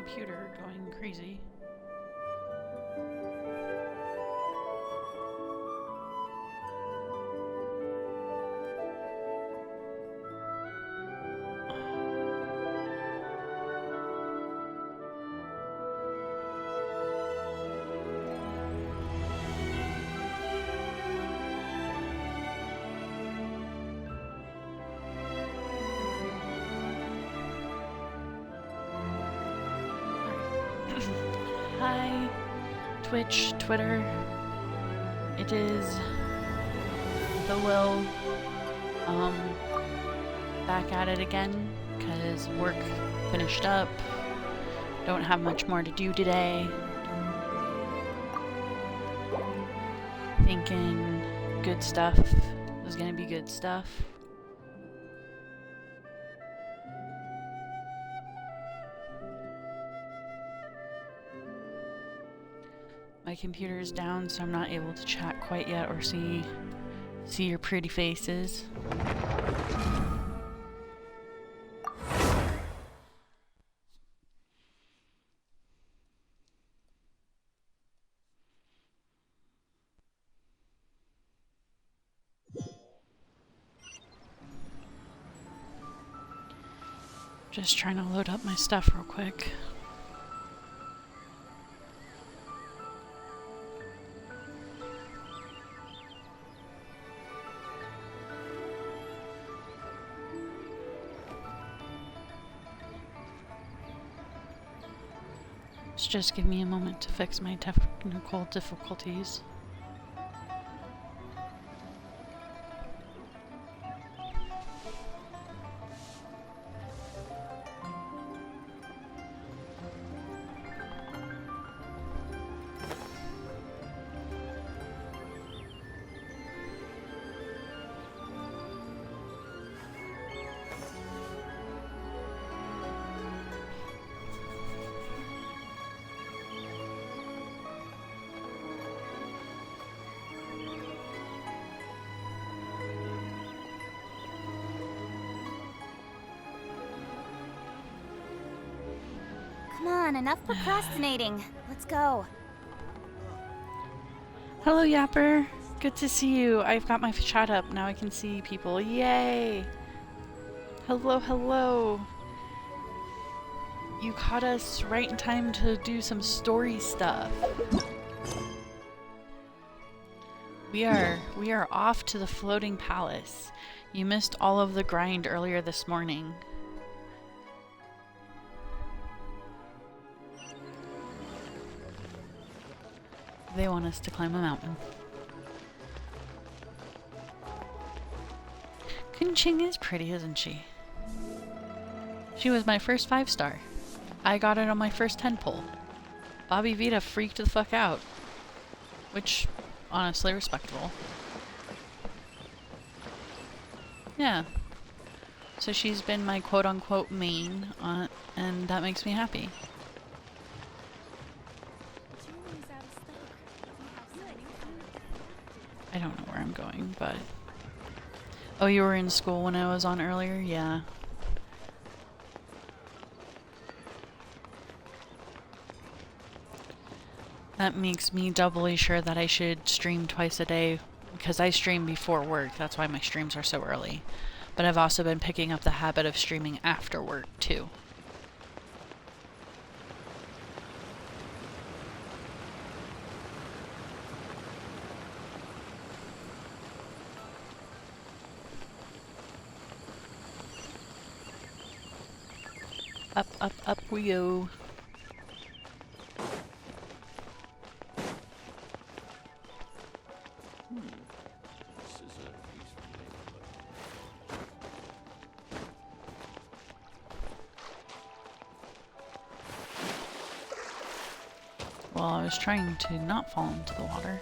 computer going crazy. Hi, Twitch, Twitter. It is the Will, back at it again, because work finished up. Don't have much more to do today. Thinking good stuff was gonna be good stuff. My computer's down, so I'm not able to chat quite yet or see your pretty faces. Just trying to load up my stuff real quick. Just give me a moment to fix my technical difficulties. Come on, enough procrastinating. Let's go. Hello, Yapper. Good to see you. I've got my chat up. Now I can see people. Yay! Hello, hello. You caught us right in time to do some story stuff. We are off to the floating palace. You missed all of the grind earlier this morning. They want us to climb a mountain. Genshin is pretty, isn't she? She was my first 5-star. I got it on my first 10 pull. Bobby Vita freaked the fuck out. Which, honestly, respectable. Yeah. So she's been my quote-unquote main, and that makes me happy. I don't know where I'm going, but... Oh, you were in school when I was on earlier? Yeah. That makes me doubly sure that I should stream twice a day, because I stream before work. That's why my streams are so early. But I've also been picking up the habit of streaming after work, too. Up, up, up we go. Well, I was trying to not fall into the water.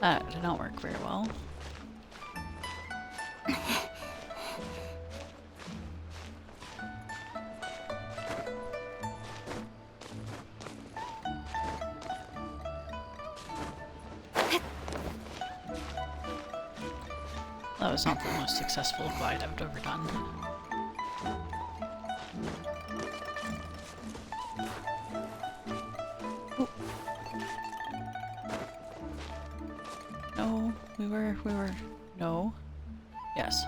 That did not work very well. That was not the most successful glide I've ever done. Oh. No, we were, no. Yes.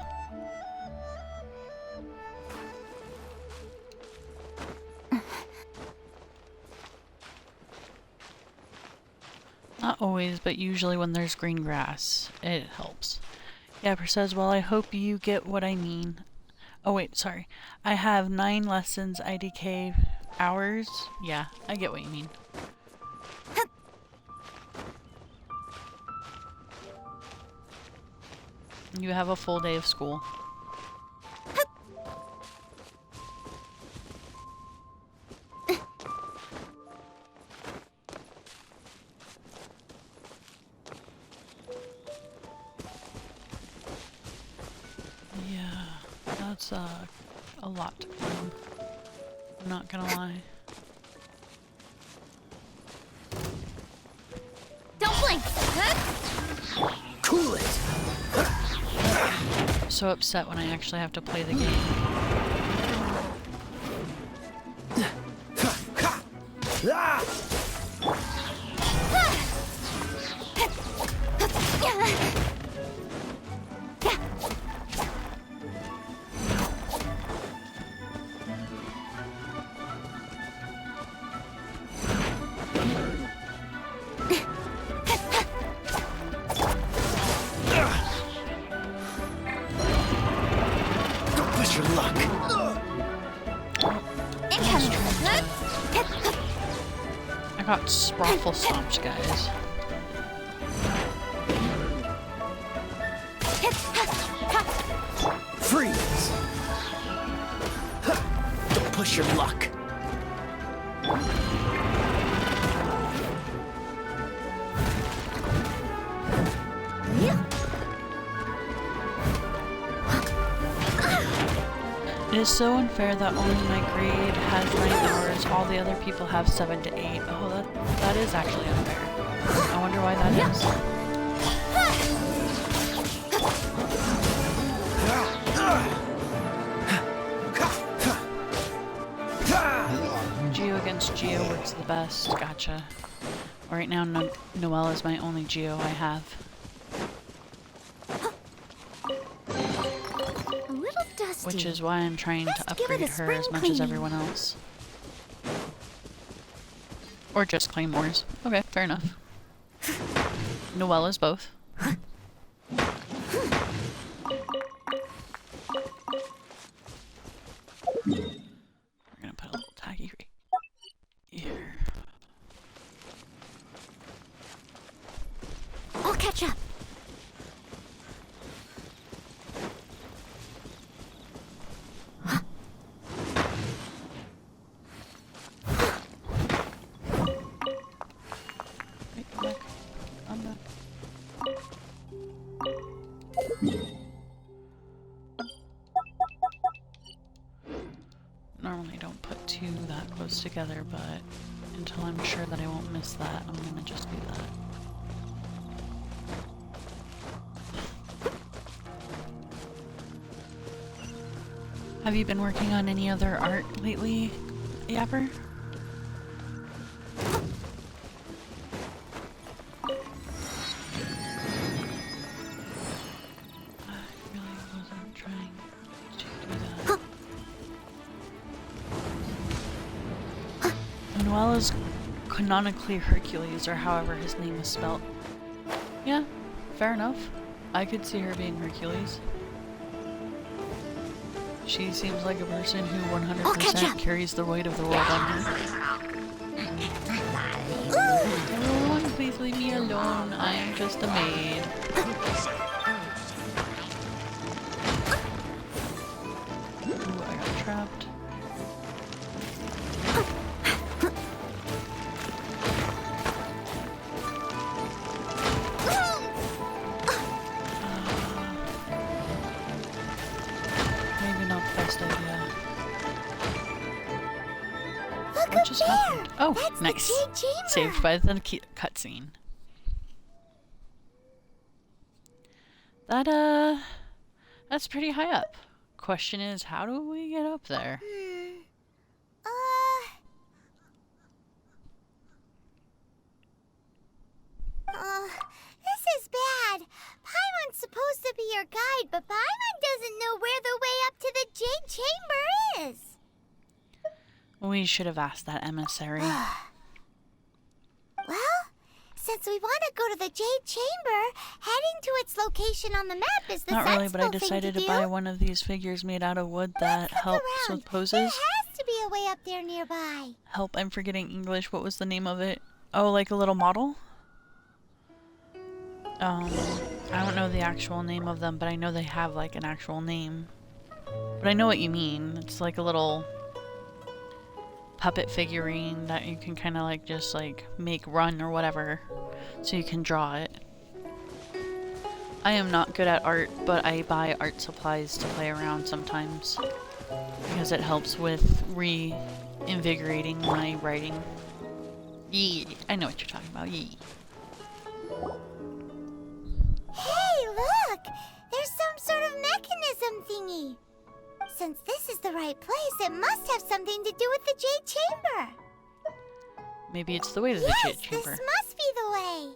Not always, but usually when there's green grass, it helps. Yapper says, well, I hope you get what I mean. Oh wait, sorry. I have 9 lessons IDK hours. Yeah, I get what you mean. You have a full day of school. Yeah, that's a lot to climb. I'm not gonna lie. Don't blink! Cool it! I'm so upset when I actually have to play the game. Don't push your luck. I got Sproffle stomped, guys. Freeze! Don't push your luck. It is so unfair that only my grade has 9 hours, all the other people have 7 to 8. Oh, that is actually unfair. I wonder why that is. Geo against Geo works the best. Gotcha. Right now, Noelle is my only Geo I have. A little dusty. Which is why I'm trying to Let's give it upgrade a her spring as much cleaning. as everyone else. Or just claymores. Okay, fair enough. Noelle is both. We're gonna put a little taggy right here. I'll catch up. Right back. I'm back. Normally don't put 2 that close together, but until I'm sure that I won't miss that, I'm gonna just do that. Have you been working on any other art lately, Yapper? I really wasn't trying to do that. Noelle is canonically Hercules, or however his name is spelt. Yeah, fair enough. I could see her being Hercules. She seems like a person who 100% carries the weight of the world on her. Everyone, please leave me alone. I am just a maid. Ooh, I got trapped. Maybe not the best idea. What just happened? Oh, That's the nice. JJ Saved by the cutscene. That's pretty high up. Question is, how do we get up there? We should have asked that emissary. Well, since we want to go to the Jade Chamber, heading to its location on the map is the Not really, but I sensible thing decided to do. buy one of these figures made out of wood that Let's look helps around. with poses. There has to be a way up there nearby. Help, I'm forgetting English. What was the name of it? Oh, like a little model? I don't know the actual name of them, but I know they have like an actual name. But I know what you mean. It's like a little puppet figurine that you can kind of like just like make run or whatever, so you can draw it. I am not good at art, but I buy art supplies to play around sometimes because it helps with reinvigorating my writing. Yeah, I know what you're talking about. Yeah. Hey, look! There's some sort of mechanism thingy. Since this is the right place, it must have something to do with the Jade Chamber. Maybe it's the way to the Jade Chamber. This must be the way.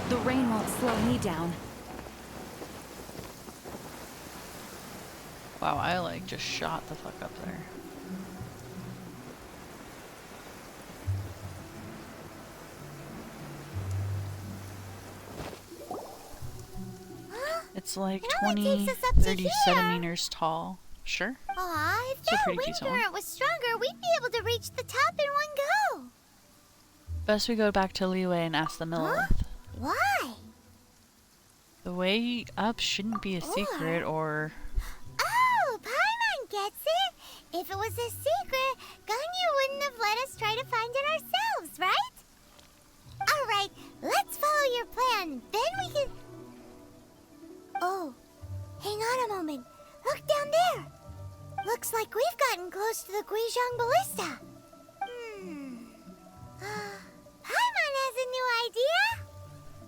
The rain won't slow me down. Wow, I like just shot the fuck up there. It's like It only 20, takes us up to 30 here. centimeters tall. Sure. Aw, if It's a that pretty wind decent one. current was stronger, we'd be able to reach the top in one go. Best we go back to Leeway and ask the Millith. Why? The way up shouldn't be a secret, or... Oh, Paimon gets it. If it was a secret, Ganyu wouldn't have let us try to find it ourselves, right? All right, let's follow your plan. Then we can... Oh, hang on a moment. Look down there. Looks like we've gotten close to the Guizhong Ballista. Paimon has a new idea.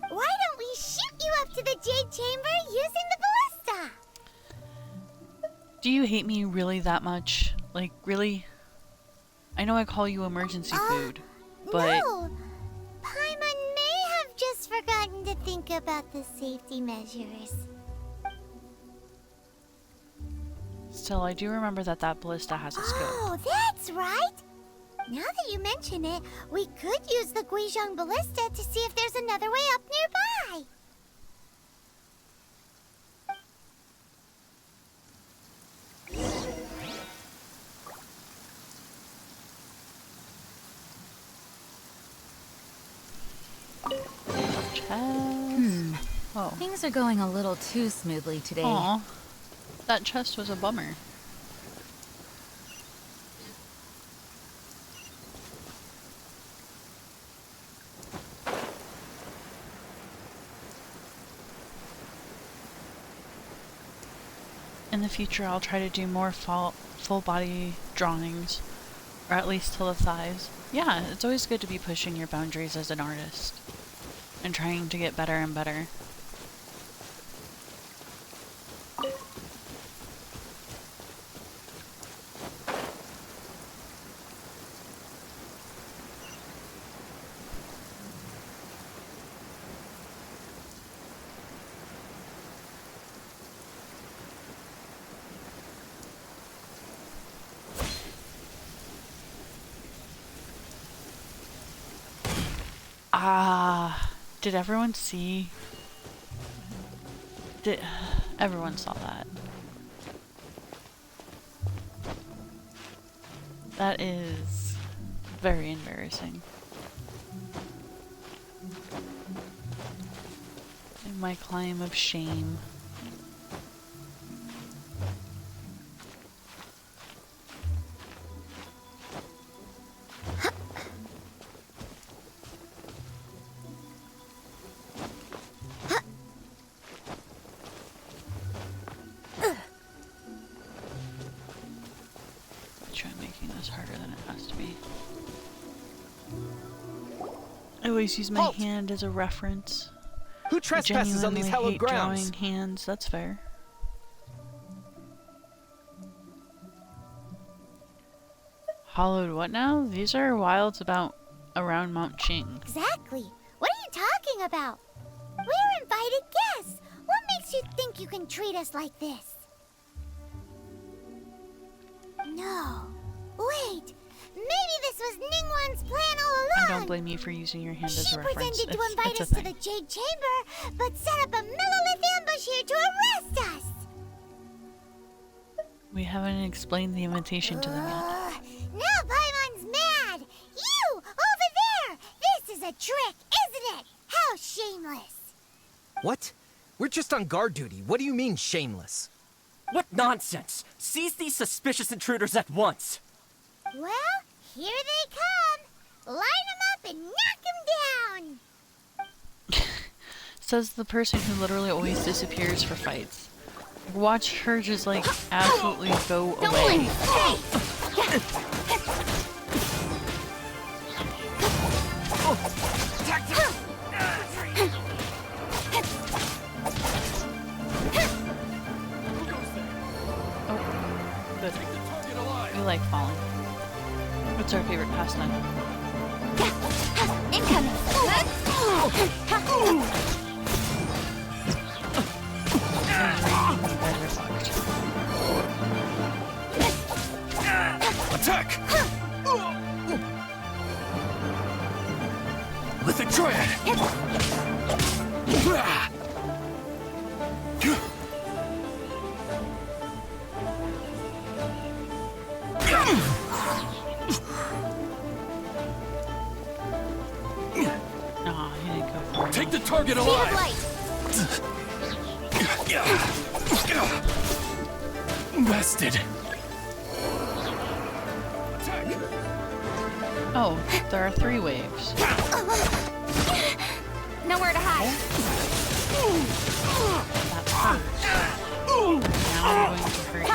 Why don't we shoot you up to the Jade Chamber using the ballista? Do you hate me really that much? Like, really? I know I call you emergency food, but... No. Paimon may have just forgotten to think about the safety measures. Still, I do remember that that ballista has a scope. Oh, that's right. Now that you mention it, we could use the Guizhong Ballista to see if there's another way up nearby. Chest. Oh. Things are going a little too smoothly today. Aw. That chest was a bummer. In the future, I'll try to do more full body drawings, or at least till the thighs. Yeah, it's always good to be pushing your boundaries as an artist and trying to get better and better. Ah, did everyone see? Everyone saw that. That is very embarrassing. In my climb of shame. Try making this harder than it has to be. I always use my Halt! hand as a reference. Who I trespasses on these genuinely hallowed hate grounds? drawing hands. That's fair. Hollowed what now? These are wilds around Mount Ching. Exactly. What are you talking about? We're invited guests. What makes you think you can treat us like this? No. Wait! Maybe this was Ningguang's plan all along! I don't blame you for using your hand as She a reference. pretended to invite It's a us to thing. the Jade Chamber, but set up a Millilith ambush here to arrest us! We haven't explained the invitation to them yet. Now Paimon's mad! You! Over there! This is a trick, isn't it? How shameless! What? We're just on guard duty. What do you mean, shameless? What nonsense! Seize these suspicious intruders at once! Well, here they come! Line them up and knock them down! Says the person who literally always disappears for fights. Watch her just like absolutely go away. Oh, good. We like falling. What's our favorite pastime? Attack! Lithic Triad! Aw, he didn't go for it. Take the target Speed of alive! light! Bested. Oh, there are 3 waves. Nowhere to hide! That hurts. Now I'm going to hurt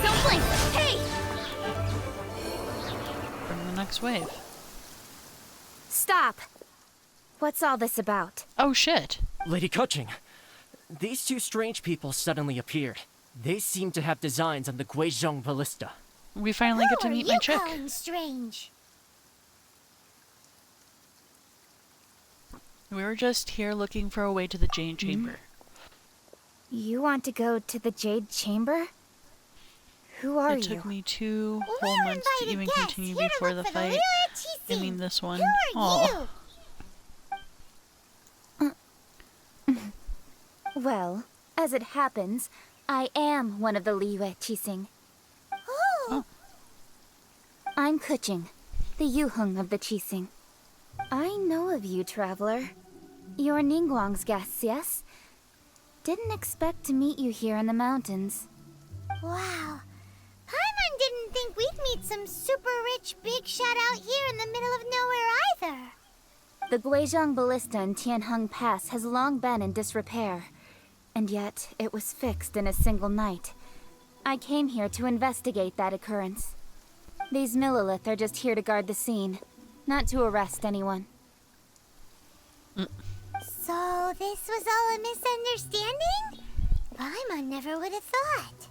Don't blink! Hey! you. From the next wave. Stop! What's all this about? Oh shit. Lady Kuching, these two strange people suddenly appeared. They seem to have designs on the Guizhong Ballista. We finally get to Who are meet you my chick. calling strange? We were just here looking for a way to the Jade Chamber. You want to go to the Jade Chamber? Who are It you? took me 2 We're whole months to invited even guests continue here to before look the for fight. Lira I Qixing. mean this one. Who are you? Well, as it happens, I am one of the Liyue Qixing. Oh, I'm Kuching, the Yuheng of the Qixing. I know of you, traveler. You're Ningguang's guests, yes? Didn't expect to meet you here in the mountains. wow. Paimon didn't think we'd meet some super rich big shot out here in the middle of nowhere either. The Guizhong Ballista in Tianheng Pass has long been in disrepair, and yet it was fixed in a single night. I came here to investigate that occurrence. These Millilith are just here to guard the scene, not to arrest anyone. So this was all a misunderstanding? Paimon never would have thought.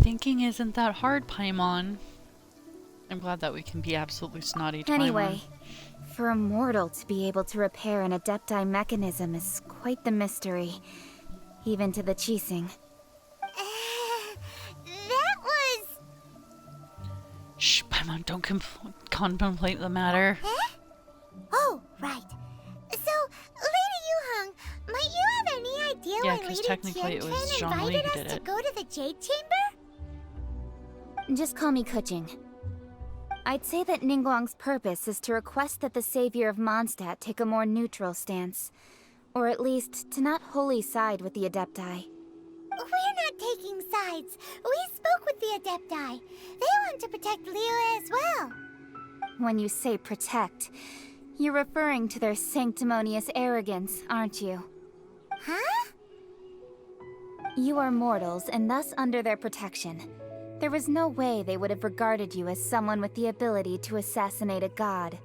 Thinking isn't that hard, Paimon. I'm glad that we can be absolutely snotty to Anyway, for a mortal to be able to repair an Adepti mechanism is quite the mystery, even to the Qixing. That was... Paimon. Shh, Paimon, don't contemplate the matter. Huh? Oh, right. So, Lady Yuheng, might you have any idea Yeah, why 'cause Lady technically it was Tianchen Zhongli invited who us did to it. go to the Jade Chamber? Just call me Kuching. I'd say that Ningguang's purpose is to request that the savior of Mondstadt take a more neutral stance. Or at least, to not wholly side with the Adepti. We're not taking sides. We spoke with the Adepti. They want to protect Liyue as well. When you say protect, you're referring to their sanctimonious arrogance, aren't you? Huh? You are mortals, and thus under their protection. There was no way they would have regarded you as someone with the ability to assassinate a god.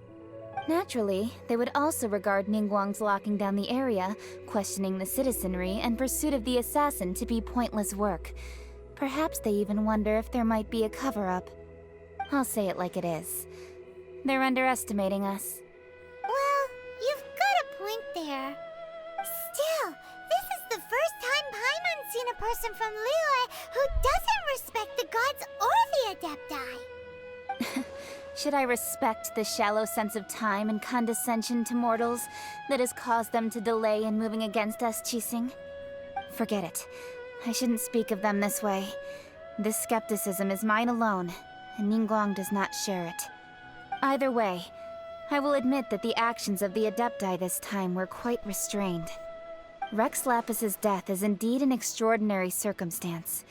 Naturally, they would also regard Ningguang's locking down the area, questioning the citizenry, and pursuit of the assassin to be pointless work. Perhaps they even wonder if there might be a cover-up. I'll say it like it is. They're underestimating us. person from Liyue who doesn't respect the gods or the Adepti. Should I respect the shallow sense of time and condescension to mortals that has caused them to delay in moving against us, Qixing? Forget it. I shouldn't speak of them this way. This skepticism is mine alone, and Ningguang does not share it. Either way, I will admit that the actions of the Adepti this time were quite restrained. Rex Lapis's death is indeed an extraordinary circumstance.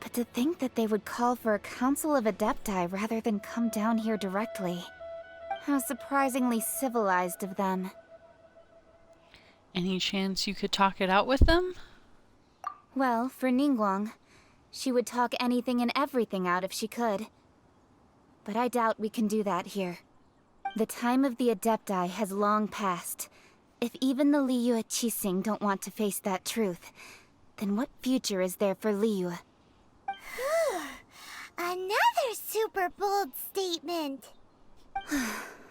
But to think that they would call for a council of Adepti rather than come down here directly. How surprisingly civilized of them. Any chance you could talk it out with them? Well, for Ningguang, she would talk anything and everything out if she could. But I doubt we can do that here. The time of the Adepti has long passed. If even the Liyue Qixing don't want to face that truth, then what future is there for Liyue? Another super bold statement.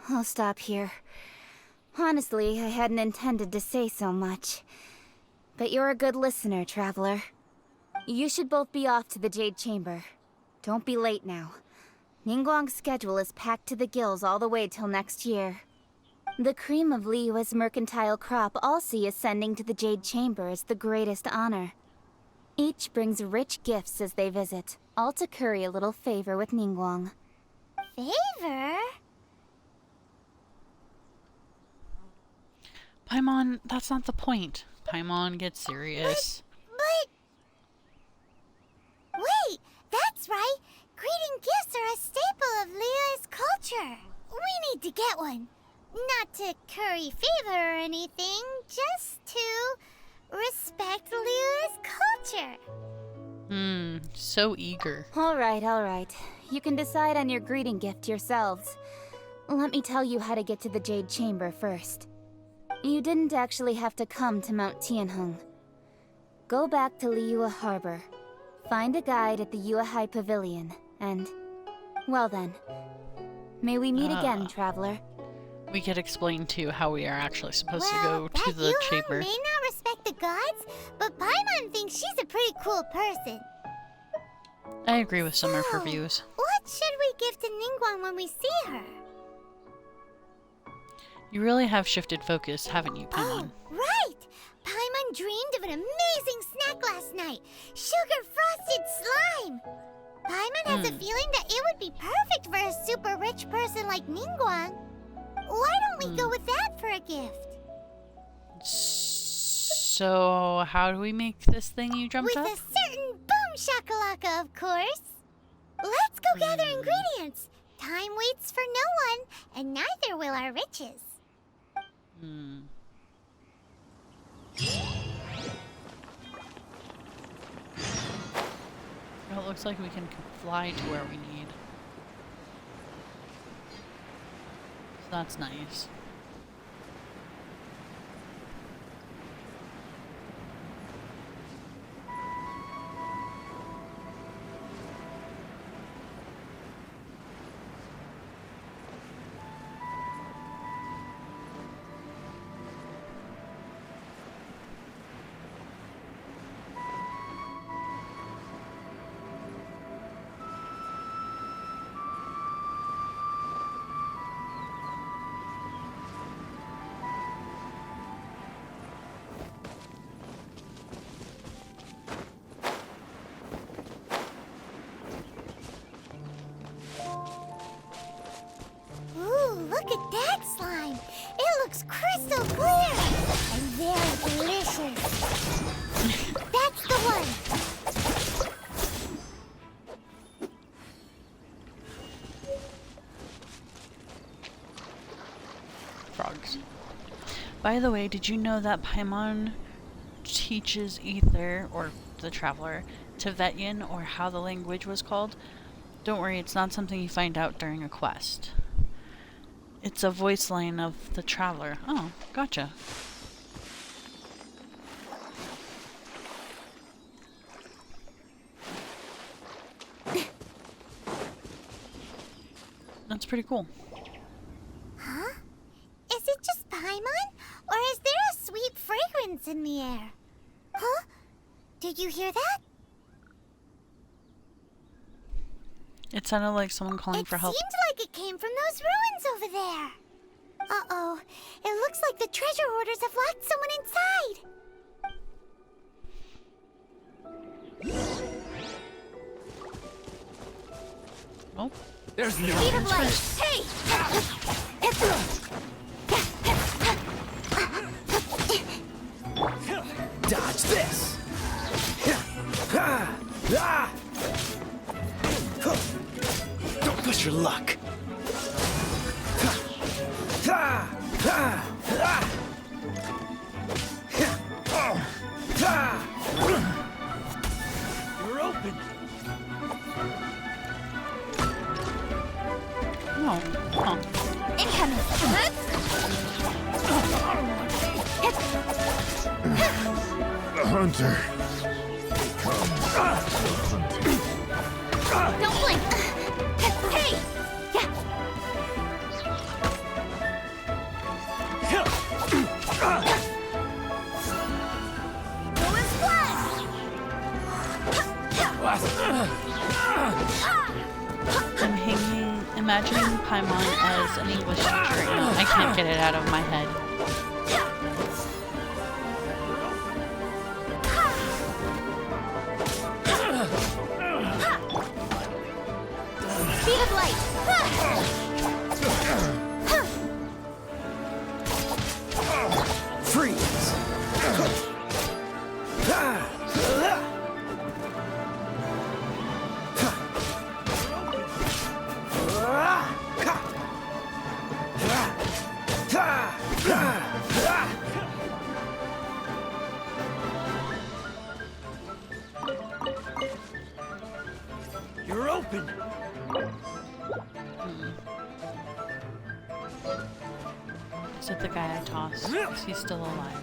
I'll stop here. Honestly, I hadn't intended to say so much. But you're a good listener, Traveler. You should both be off to the Jade Chamber. Don't be late now. Ningguang's schedule is packed to the gills all the way till next year. The cream of Liyue's mercantile crop all see ascending to the Jade Chamber as the greatest honor. Each brings rich gifts as they visit, all to curry a little favor with Ningguang. Favor? Paimon, that's not the point. Paimon, get serious. But... Wait, that's right. Greeting gifts are a staple of Liyue's culture. We need to get one. Not to curry favor or anything, just to respect Liyue's culture. So eager. All right. You can decide on your greeting gift yourselves. Let me tell you how to get to the Jade Chamber first. You didn't actually have to come to Mount Tianheng. Go back to Liyue Harbor. Find a guide at the Yuehai Pavilion, and... well then. May we meet again, Traveler. We could explain too how we are actually supposed to go to that the Yuehai chamber. may not respect the gods, but Paimon thinks she's a pretty cool person. I agree with some of her So, views. What should we give to Ningguang when we see her? You really have shifted focus, haven't you, Paimon? Oh, right! Paimon dreamed of an amazing snack last night. Sugar-frosted slime! Paimon has a feeling that it would be perfect for a super rich person like Ningguang. Why don't we go with that for a gift? So, how do we make this thing you jumped With up? a certain boom shakalaka, of course. Let's go gather ingredients. Time waits for no one, and neither will our riches. Well, it looks like we can fly to where we need. So that's nice. Ooh, look at that slime. It looks crystal clear and very delicious. That's the one. Frogs. By the way, did you know that Paimon teaches Ether, or the Traveler, Tibetan, or how the language was called? Don't worry, it's not something you find out during a quest. It's a voice line of the Traveler. Oh, gotcha. That's pretty cool. Huh? Is it just Paimon? Or is there a sweet fragrance in the air? Huh? Did you hear that? It sounded like someone calling for help. It seemed like it came from those ruins over there. Uh-oh. It looks like the treasure hoarders have locked someone inside. Oh, There's the Speed of light. Hey! Dodge this! Don't push your luck. You're open. no. Huh. Incoming. The hunter. Don't blink. Hey! Yeah. Go and splash! Imagining Paimon as an English teacher right now. I can't get it out of my head. Speed of light. Freeze! You're open! Is it the guy I tossed? Is he still alive?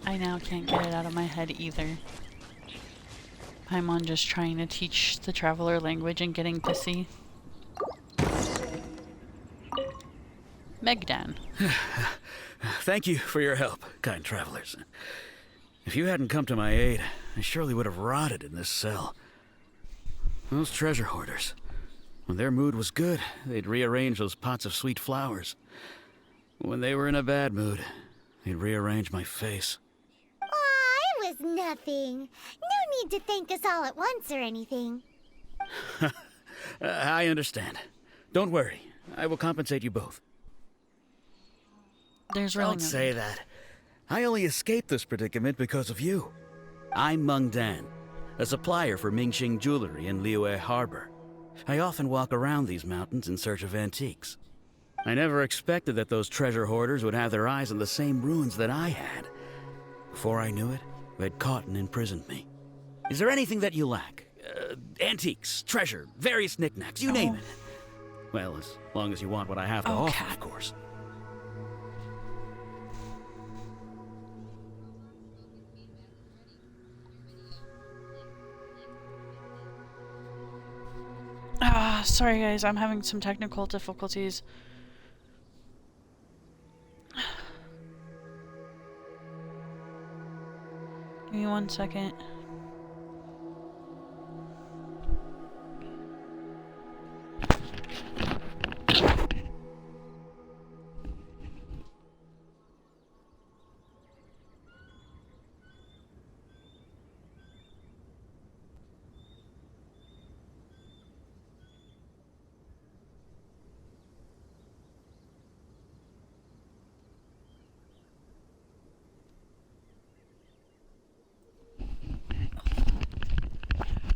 I now can't get it out of my head either. Paimon just trying to teach the traveler language and getting pissy. Megdan. Thank you for your help, kind travelers. If you hadn't come to my aid, I surely would have rotted in this cell. Those treasure hoarders. When their mood was good, they'd rearrange those pots of sweet flowers. When they were in a bad mood, they'd rearrange my face. Aw, it was nothing. No need to thank us all at once or anything. I understand. Don't worry. I will compensate you both. There's really Don't no say that. I only escaped this predicament because of you. I'm Meng Dan, a supplier for Mingxing Jewelry in Liyue Harbor. I often walk around these mountains in search of antiques. I never expected that those treasure hoarders would have their eyes on the same ruins that I had. Before I knew it, they'd caught and imprisoned me. Is there anything that you lack? Antiques, treasure, various knickknacks, you name it. Well, as long as you want what I have to offer, of course. Sorry guys, I'm having some technical difficulties. Give me 1 second.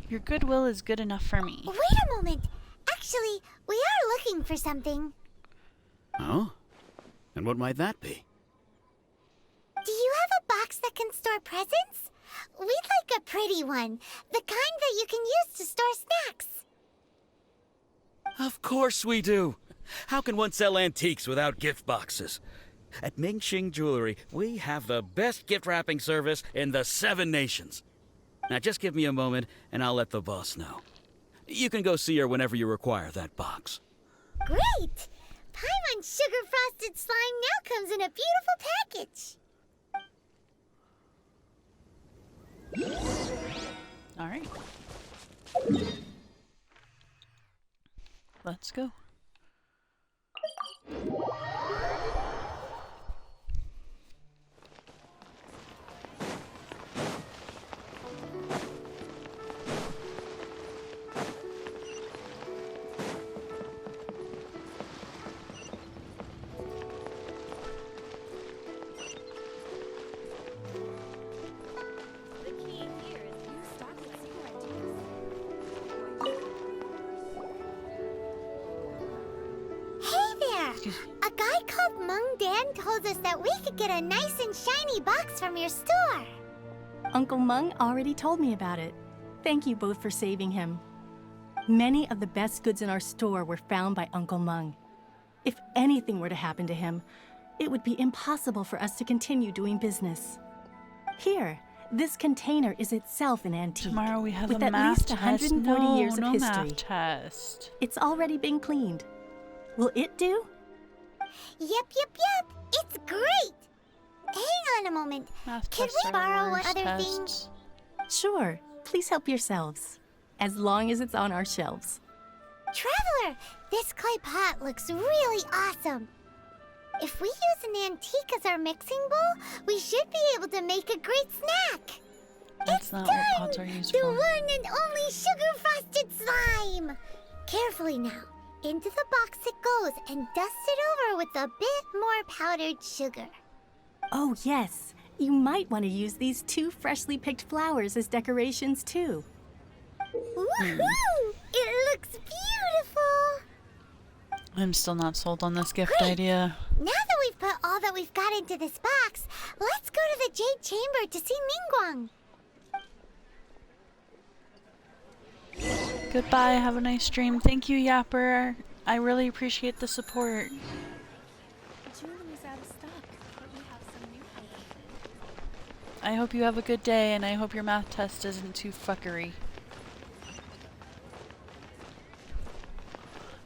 Your goodwill is good enough for me. Wait a moment. Actually, we are looking for something. Oh? And what might that be? Do you have a box that can store presents? We'd like a pretty one. The kind that you can use to store snacks. Of course we do. How can one sell antiques without gift boxes? At Mingxing Jewelry, we have the best gift wrapping service in the 7 nations. Now just give me a moment and I'll let the boss know. You can go see her whenever you require that box. Great! Paimon Sugar Frosted Slime now comes in a beautiful package. All right. Let's go. A guy called Mung Dan told us that we could get a nice and shiny box from your store. Uncle Mung already told me about it. Thank you both for saving him. Many of the best goods in our store were found by Uncle Mung. If anything were to happen to him, it would be impossible for us to continue doing business. Here, this container is itself an antique. Tomorrow we have with a at math least test. 140 years of no history. Math test. It's already been cleaned. Will it do? Yep. It's great. Hang on a moment. Math Can tests we are the borrow one worst other tests. thing? Sure. Please help yourselves. As long as it's on our shelves. Traveler, this clay pot looks really awesome. If we use an antique as our mixing bowl, we should be able to make a great snack. That's It's not done! what pots are used The for. one and only sugar frosted slime! Carefully now. Into the box it goes and dust it over with a bit more powdered sugar. Oh, yes. You might want to use these 2 freshly picked flowers as decorations, too. Woohoo! It looks beautiful! I'm still not sold on this gift Great. idea. Now that we've put all that we've got into this box, let's go to the Jade Chamber to see Ningguang. Goodbye, have a nice stream. Thank you, Yapper. I really appreciate the support. Jewelry's out of stock, but we have some new items. I hope you have a good day, and I hope your math test isn't too fuckery.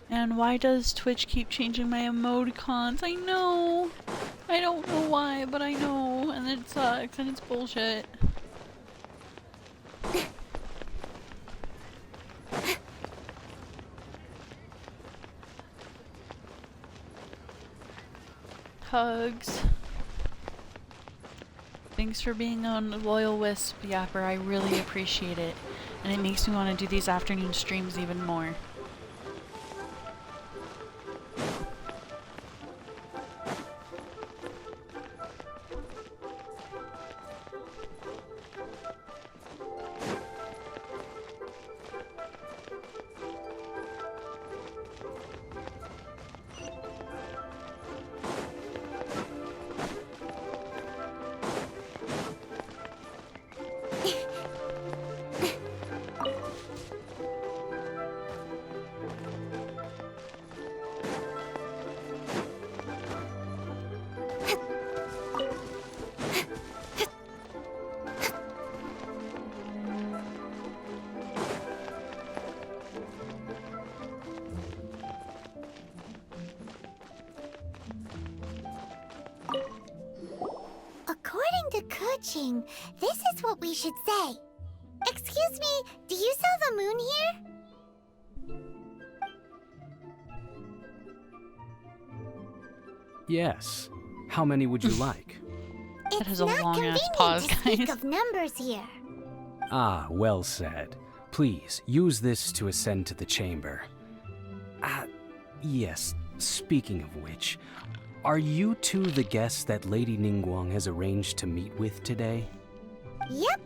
And why does Twitch keep changing my emoticons? I know! I don't know why, but I know, and it sucks, and it's bullshit. Hugs. Thanks for being on Loyal Wisp, Yapper. I really appreciate it. And it makes me want to do these afternoon streams even more. According to Kuching, this is what we should say. Excuse me, do you sell the moon here? Yes. How many would you like? It's has a not long-ass convenient pause, to speak guys. of numbers here. Ah, well said. Please, use this to ascend to the chamber. Yes, speaking of which, are you two the guests that Lady Ningguang has arranged to meet with today? Yep.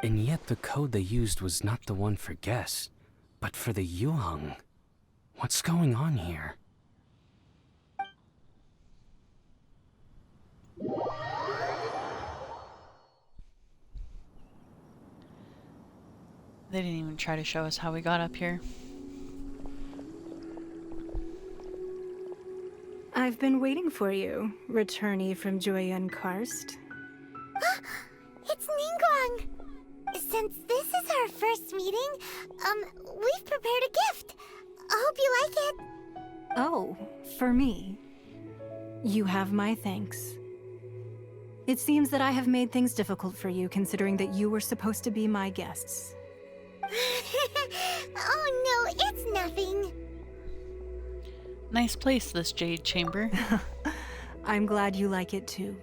And yet the code they used was not the one for guests, but for the Yuheng. What's going on here? They didn't even try to show us how we got up here. I've been waiting for you, returnee from Joyun Karst. It's Ningguang! Since this is our first meeting, we've prepared a gift. I hope you like it. Oh, for me. You have my thanks. It seems that I have made things difficult for you, considering that you were supposed to be my guests. Oh no, it's nothing. Nice place, this jade chamber. I'm glad you like it too.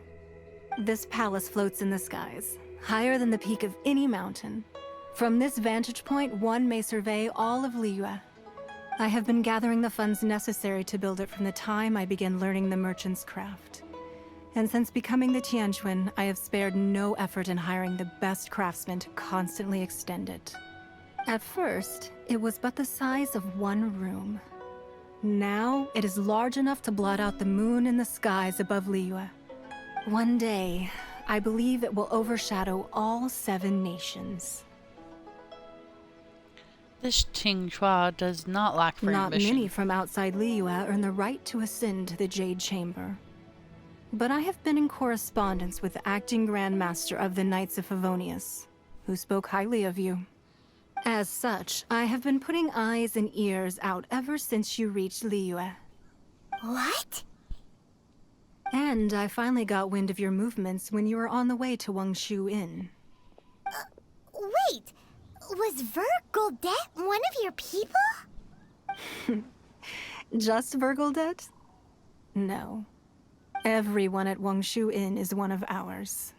This palace floats in the skies, higher than the peak of any mountain. From this vantage point, one may survey all of Liyue. I have been gathering the funds necessary to build it from the time I began learning the merchant's craft. And since becoming the Tianquan, I have spared no effort in hiring the best craftsmen to constantly extend it. At first, it was but the size of one room. Now, it is large enough to blot out the moon in the skies above Liyue. One day, I believe it will overshadow all 7 nations. This Qinghua does not lack for Not ambition. many from outside Liyue earn the right to ascend to the Jade Chamber. But I have been in correspondence with the acting Grand Master of the Knights of Favonius, who spoke highly of you. As such, I have been putting eyes and ears out ever since you reached Liyue. What? And I finally got wind of your movements when you were on the way to Wangshu Inn. Wait, was Vergoldet one of your people? Just Vergoldet? No. Everyone at Wangshu Inn is one of ours.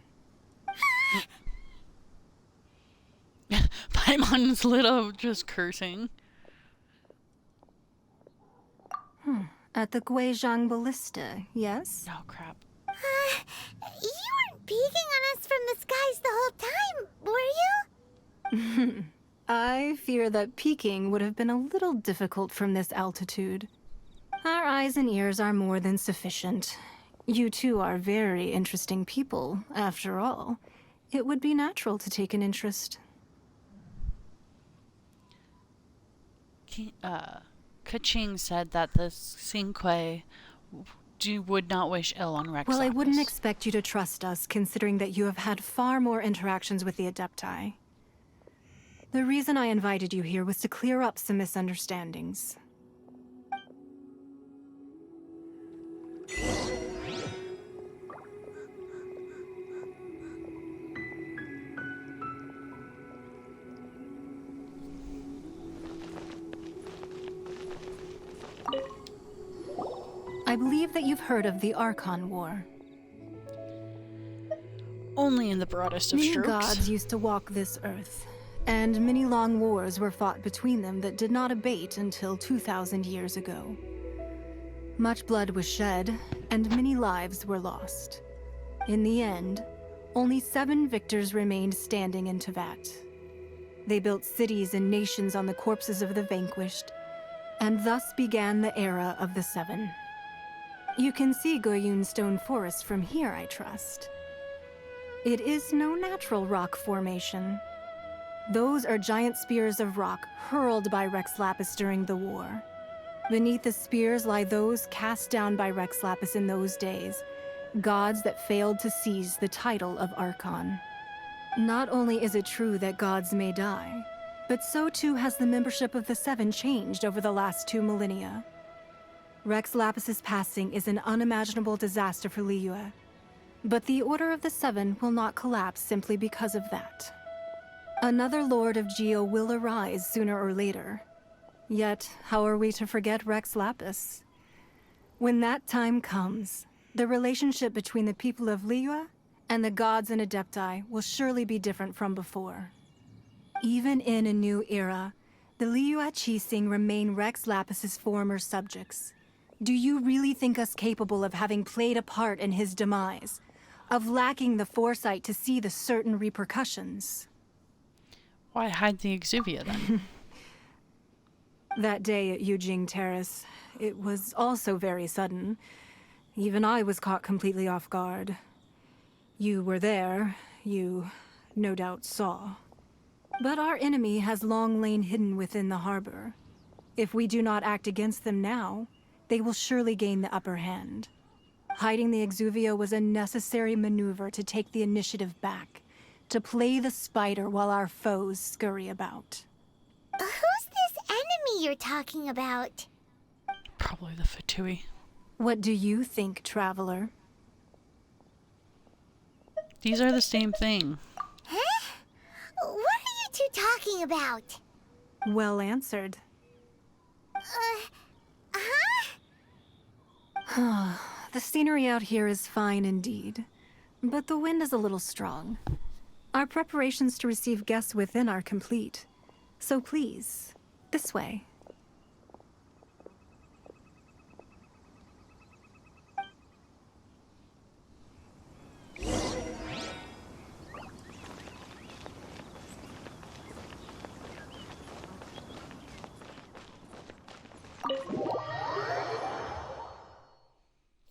Paimon's lit up just cursing. At the Guizhang Ballista, yes? Oh, crap. You weren't peeking on us from the skies the whole time, were you? I fear that peeking would have been a little difficult from this altitude. Our eyes and ears are more than sufficient. You two are very interesting people, after all. It would be natural to take an interest. Kaching said that the Xingque would not wish ill on Rex. Well, I wouldn't expect you to trust us, considering that you have had far more interactions with the Adepti. The reason I invited you here was to clear up some misunderstandings. I believe that you've heard of the Archon War. Only in the broadest of Many strokes. gods used to walk this earth, and many long wars were fought between them that did not abate until 2,000 years ago. Much blood was shed, and many lives were lost. In the end, only 7 victors remained standing in Tevat. They built cities and nations on the corpses of the vanquished, and thus began the era of the 7. You can see Goyun Stone Forest from here, I trust. It is no natural rock formation. Those are giant spears of rock hurled by Rex Lapis during the war. Beneath the spears lie those cast down by Rex Lapis in those days, gods that failed to seize the title of Archon. Not only is it true that gods may die, but so too has the membership of the 7 changed over the last 2 millennia. Rex Lapis's passing is an unimaginable disaster for Liyue, but the Order of the 7 will not collapse simply because of that. Another Lord of Geo will arise sooner or later. Yet, how are we to forget Rex Lapis? When that time comes, the relationship between the people of Liyue and the gods and Adepti will surely be different from before. Even in a new era, the Liyue Qixing remain Rex Lapis's former subjects. Do you really think us capable of having played a part in his demise? Of lacking the foresight to see the certain repercussions? Why hide the Exuvia then? That day at Yujing Terrace, it was also very sudden. Even I was caught completely off guard. You were there, you no doubt saw. But our enemy has long lain hidden within the harbor. If we do not act against them now, they will surely gain the upper hand. Hiding the Exuvia was a necessary maneuver to take the initiative back, to play the spider while our foes scurry about. Who's this enemy you're talking about? Probably the Fatui. What do you think, traveler? These are the same thing. Huh? What are you two talking about? Well answered. Huh? The scenery out here is fine indeed, but the wind is a little strong. Our preparations to receive guests within are complete. So please, this way.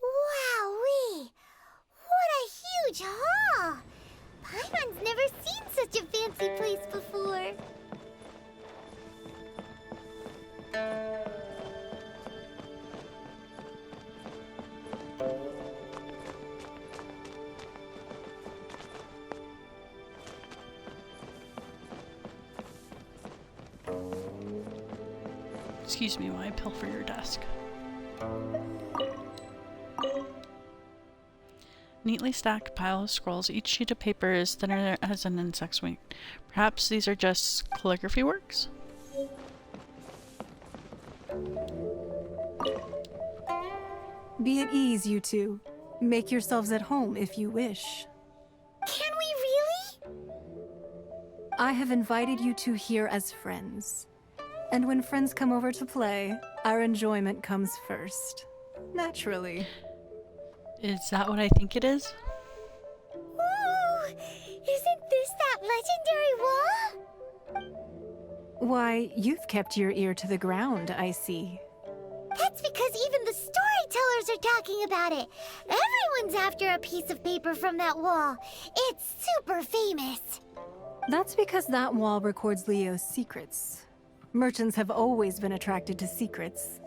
Wowee! What a huge hall! Paimon's never seen such a fancy place before. Excuse me while I pilfer your desk. Neatly stacked pile of scrolls. Each sheet of paper is thinner as an insect's wing. Perhaps these are just calligraphy works? Be at ease, you two. Make yourselves at home if you wish. Can we really? I have invited you two here as friends. And when friends come over to play, our enjoyment comes first. Naturally. Is that what I think it is? Ooh! Isn't this that legendary wall? Why, you've kept your ear to the ground, I see. That's because even the storytellers are talking about it. Everyone's after a piece of paper from that wall. It's super famous. That's because that wall records Leo's secrets. Merchants have always been attracted to secrets.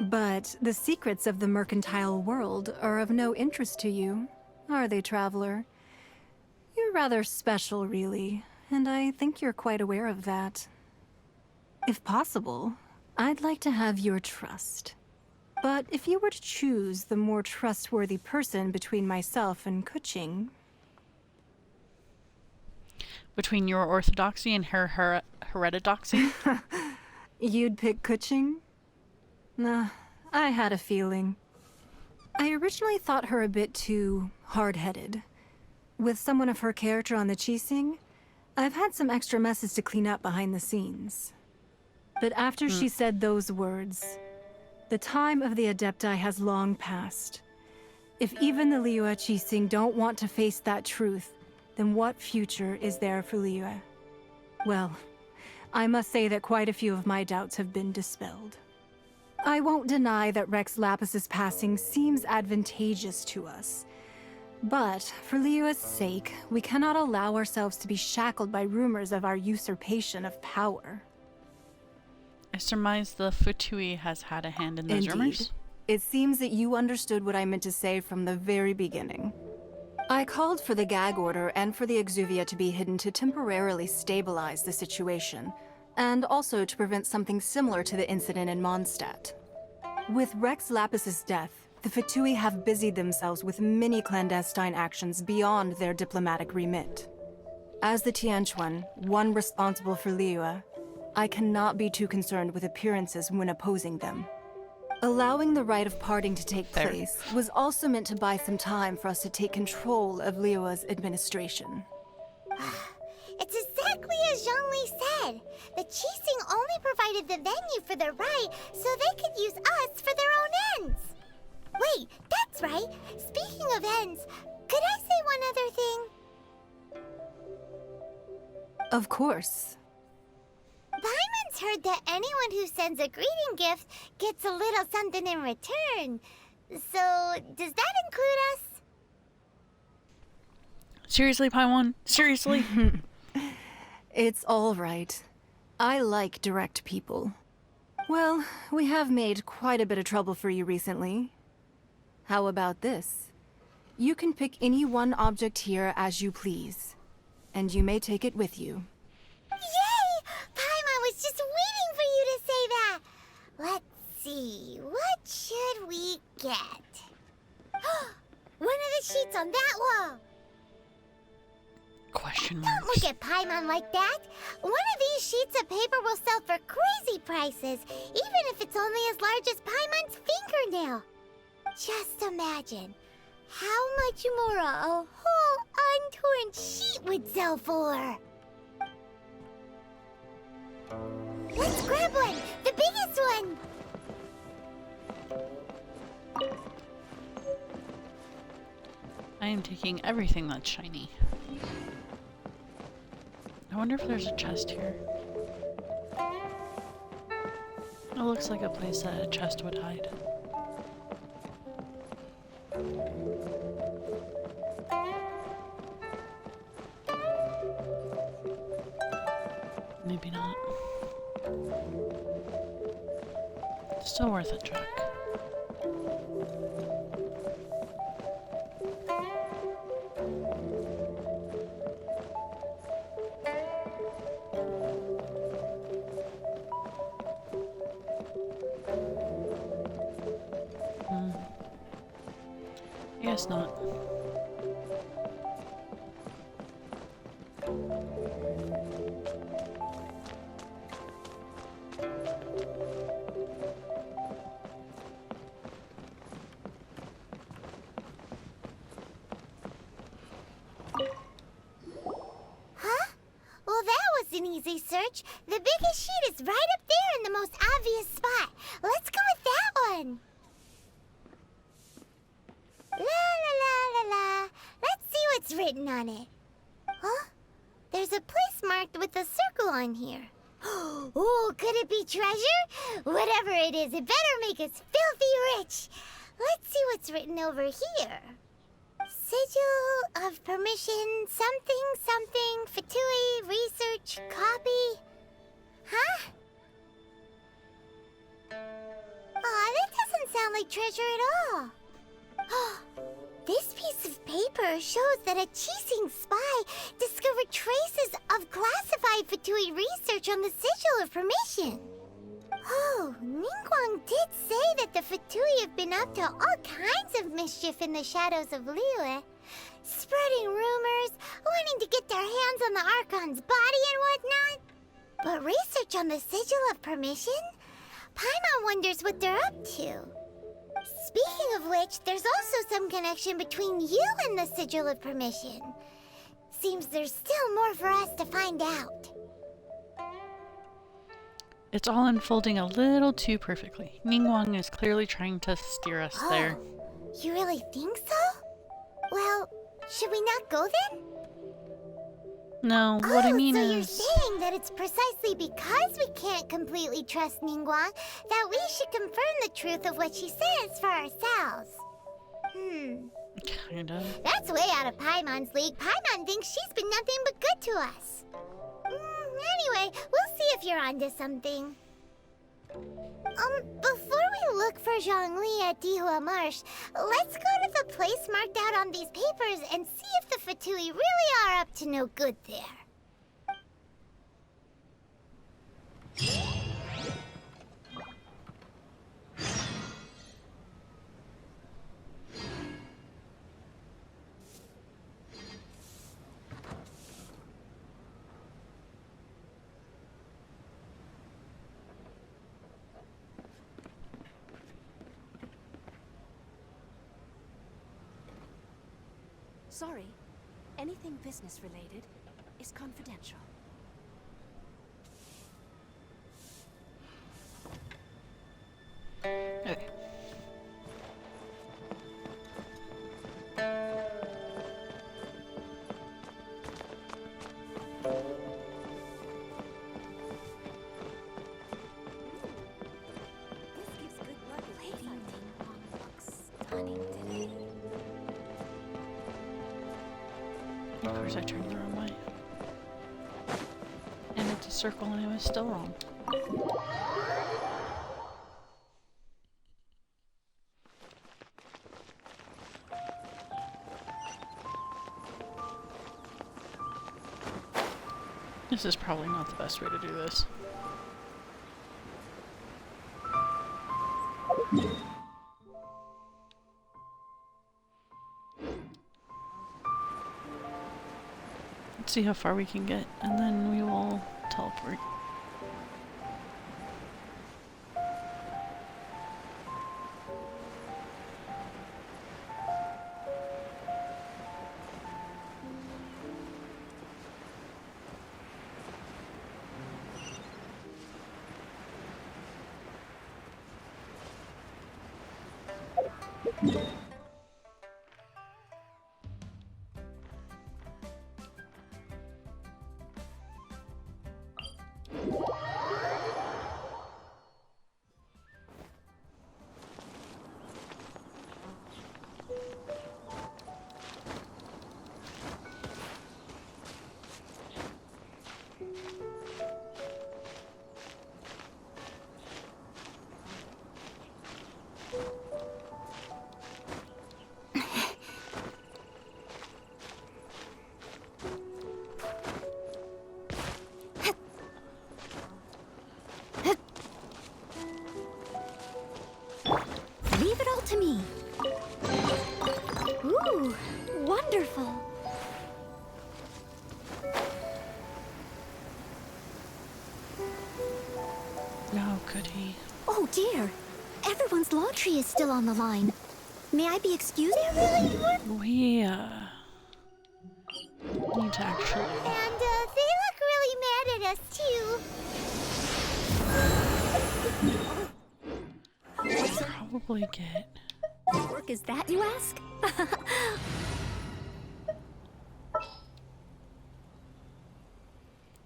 But the secrets of the mercantile world are of no interest to you, are they, traveler? You're rather special, really, and I think you're quite aware of that. If possible, I'd like to have your trust. But if you were to choose the more trustworthy person between myself and Kuching... Between your orthodoxy and her heterodoxy? You'd pick Kuching? Nah, I had a feeling. I originally thought her a bit too hard-headed. With someone of her character on the Qixing, I've had some extra messes to clean up behind the scenes. But after she said those words, the time of the Adepti has long passed. If even the Liyue Qixing don't want to face that truth, then what future is there for Liyue? Well, I must say that quite a few of my doubts have been dispelled. I won't deny that Rex Lapis's passing seems advantageous to us. But for Liyue's sake, we cannot allow ourselves to be shackled by rumors of our usurpation of power. I surmise the Futui has had a hand in those rumors. It seems that you understood what I meant to say from the very beginning. I called for the gag order and for the Exuvia to be hidden to temporarily stabilize the situation, and also to prevent something similar to the incident in Mondstadt. With Rex Lapis's death, the Fatui have busied themselves with many clandestine actions beyond their diplomatic remit. As the Tianquan, one responsible for Liyue, I cannot be too concerned with appearances when opposing them. Allowing the rite of parting to take place was also meant to buy some time for us to take control of Liyue's administration. It's exactly as Zhongli said. The Qixing only provided the venue for the rite so they could use us for their own ends. Wait, that's right. Speaking of ends, could I say one other thing? Of course. Paimon's heard that anyone who sends a greeting gift gets a little something in return. So, does that include us? Seriously, Paimon? Seriously? It's all right. I like direct people. Well, we have made quite a bit of trouble for you recently. How about this? You can pick any one object here as you please, and you may take it with you. Yay! Paimon was just waiting for you to say that. Let's see, what should we get? One of the sheets on that wall. Question Don't marks. look at Paimon like that. One of these sheets of paper will sell for crazy prices, even if it's only as large as Paimon's fingernail. Just imagine how much more a whole untorn sheet would sell for. Let's grab one, the biggest one. I am taking everything that's shiny. I wonder if there's a chest here. It looks like a place that a chest would hide. Maybe not. Still worth a check. I guess not. Huh? Well, that was an easy search. The biggest sheet is right up there in the most obvious spot. Let's go with that one. La la la la la. Let's see what's written on it. Huh? There's a place marked with a circle on here. Oh, could it be treasure? Whatever it is, it better make us filthy rich. Let's see what's written over here. Sigil of permission, something, something, Fatui, research, copy. Huh? Aw, that doesn't sound like treasure at all. This piece of paper shows that a Chising spy discovered traces of classified Fatui research on the Sigil of Permission. Oh, Ningguang did say that the Fatui have been up to all kinds of mischief in the shadows of Liyue, spreading rumors, wanting to get their hands on the Archon's body and whatnot. But research on the Sigil of Permission? Paimon wonders what they're up to. Speaking of which, there's also some connection between you and the Sigil of Permission. Seems there's still more for us to find out. It's all unfolding a little too perfectly. Ningguang is clearly trying to steer us there. You really think so? Well, should we not go then? No, what I mean so is... you're saying that it's precisely because we can't completely trust Ningguang that we should confirm the truth of what she says for ourselves. Kind of. That's way out of Paimon's league. Paimon thinks she's been nothing but good to us. Anyway, we'll see if you're onto something. Before we look for Zhongli at Dihua Marsh, let's go to the place marked out on these papers and see if the Fatui really are up to no good there. Sorry, anything business related is confidential. Okay. This gives good luck. Lady Ningguang looks stunning today. Of course I turned the wrong way. And it's a circle and I was still wrong. This is probably not the best way to do this. Let's see how far we can get, and then we will teleport. Leave it all to me. Ooh, wonderful. No, goody. Oh dear. Everyone's laundry is still on the line. May I be excused? We, need to actually... And they look really mad at us, too. probably get... What work is that, you ask?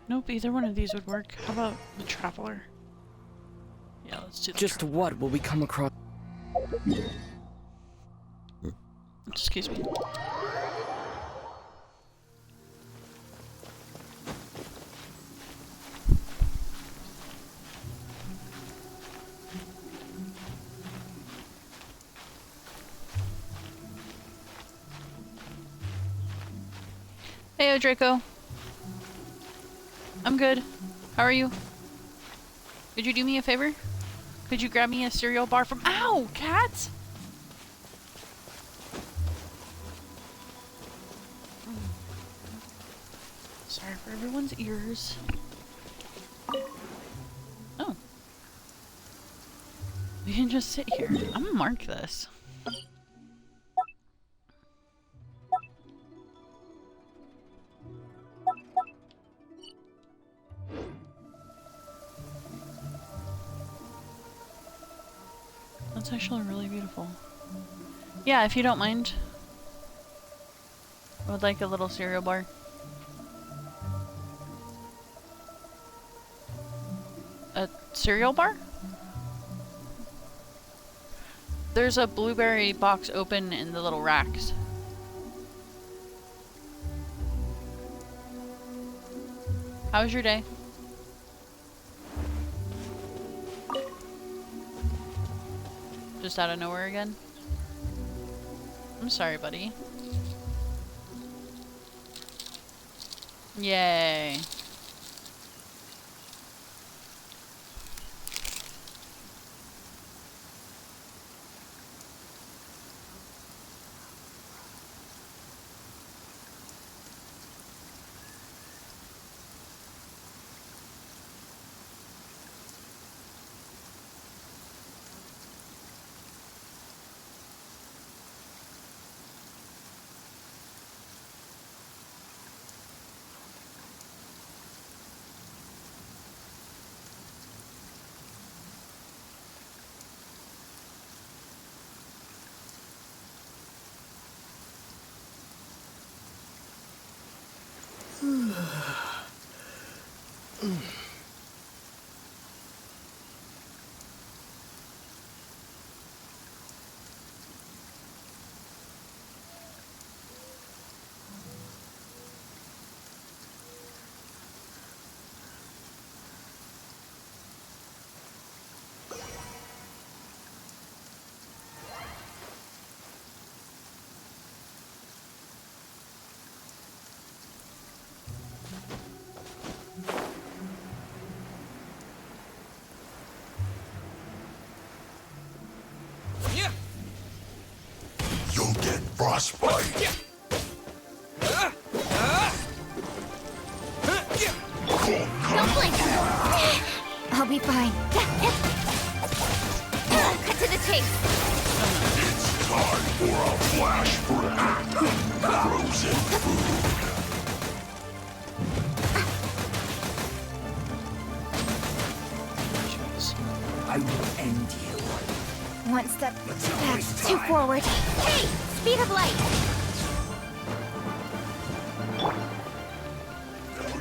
Nope, either one of these would work. How about the Traveler? Yeah, let's do the Just what will we come across? Excuse me. Hey, Draco. I'm good. How are you? Could you do me a favor? Could you grab me a cereal bar from— Ow! Cats! Sorry for everyone's ears. Oh. We can just sit here. I'm gonna mark this. That's actually really beautiful. Yeah, if you don't mind. I would like a little cereal bar. A cereal bar? There's a blueberry box open in the little racks. How was your day? Just out of nowhere again? I'm sorry, buddy. Yay. frostbite. Don't blink! I'll be fine. Cut to the chase. It's time for a flash break. Frozen food. I will end you. One step back, two forward. Hey! Speed of light!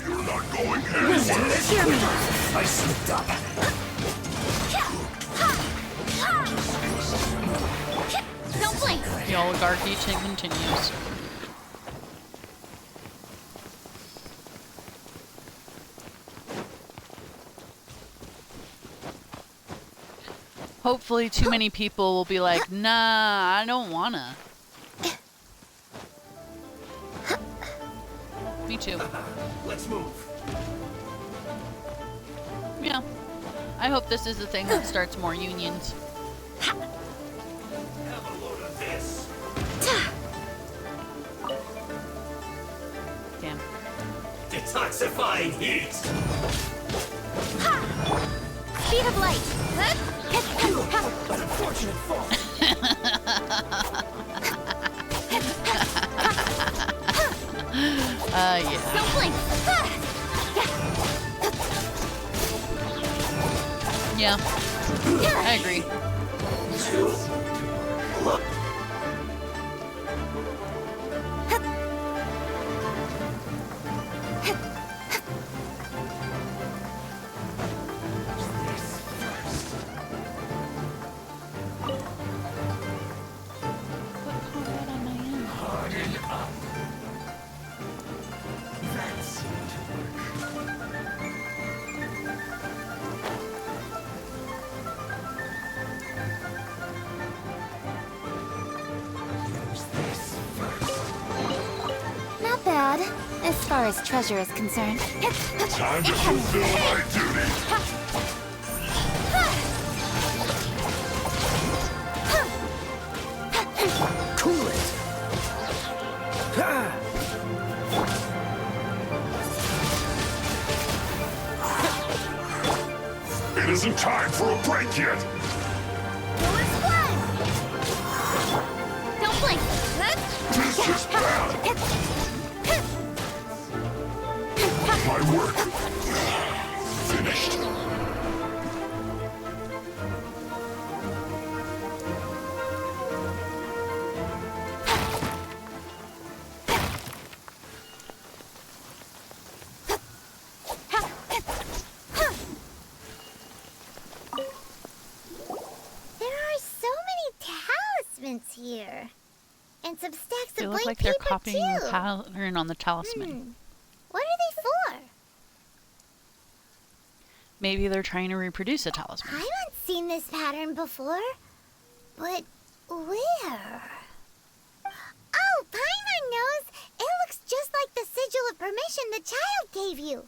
You're not going anywhere. Hear me! I slipped up. Don't blink! The oligarchy continues. Hopefully too many people will be like, nah, I don't wanna. Me too. Let's move. Yeah. I hope this is the thing that starts more unions. Have a load of this. Damn. Detoxifying heat. Speed of light! An unfortunate fall. Yeah. Don't blink! Yeah. I agree. Not bad, as far as treasure is concerned. Time to fulfill my duty. Cool it. It isn't time for a break yet. Let's fly! Don't blink! This is bad. My work finished. There are so many talismans here. And some stacks They of look blank like they're paper copying too. the pattern on the talisman. What are they for? Maybe they're trying to reproduce a talisman. I haven't seen this pattern before. But where? Oh, Paimon knows! It looks just like the sigil of permission the child gave you.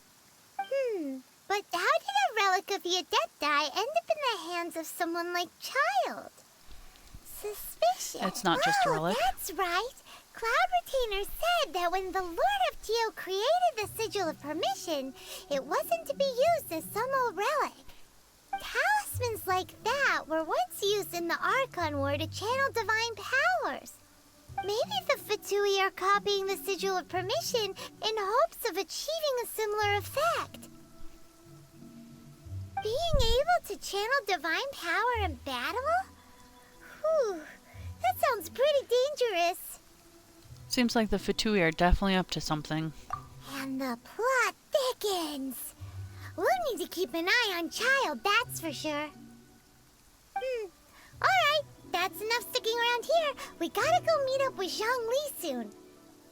But how did a relic of the Adepti end up in the hands of someone like Child? Suspicious. It's not just a relic. That's right. Cloud Retainer said that when the Lord of Geo created the Sigil of Permission, it wasn't to be used as some old relic. Talismans like that were once used in the Archon War to channel divine powers. Maybe the Fatui are copying the Sigil of Permission in hopes of achieving a similar effect. Being able to channel divine power in battle? Whew, that sounds pretty dangerous. Seems like the Fatui are definitely up to something. And the plot thickens. We'll need to keep an eye on Child, that's for sure. Alright, that's enough sticking around here. We gotta go meet up with Zhongli soon.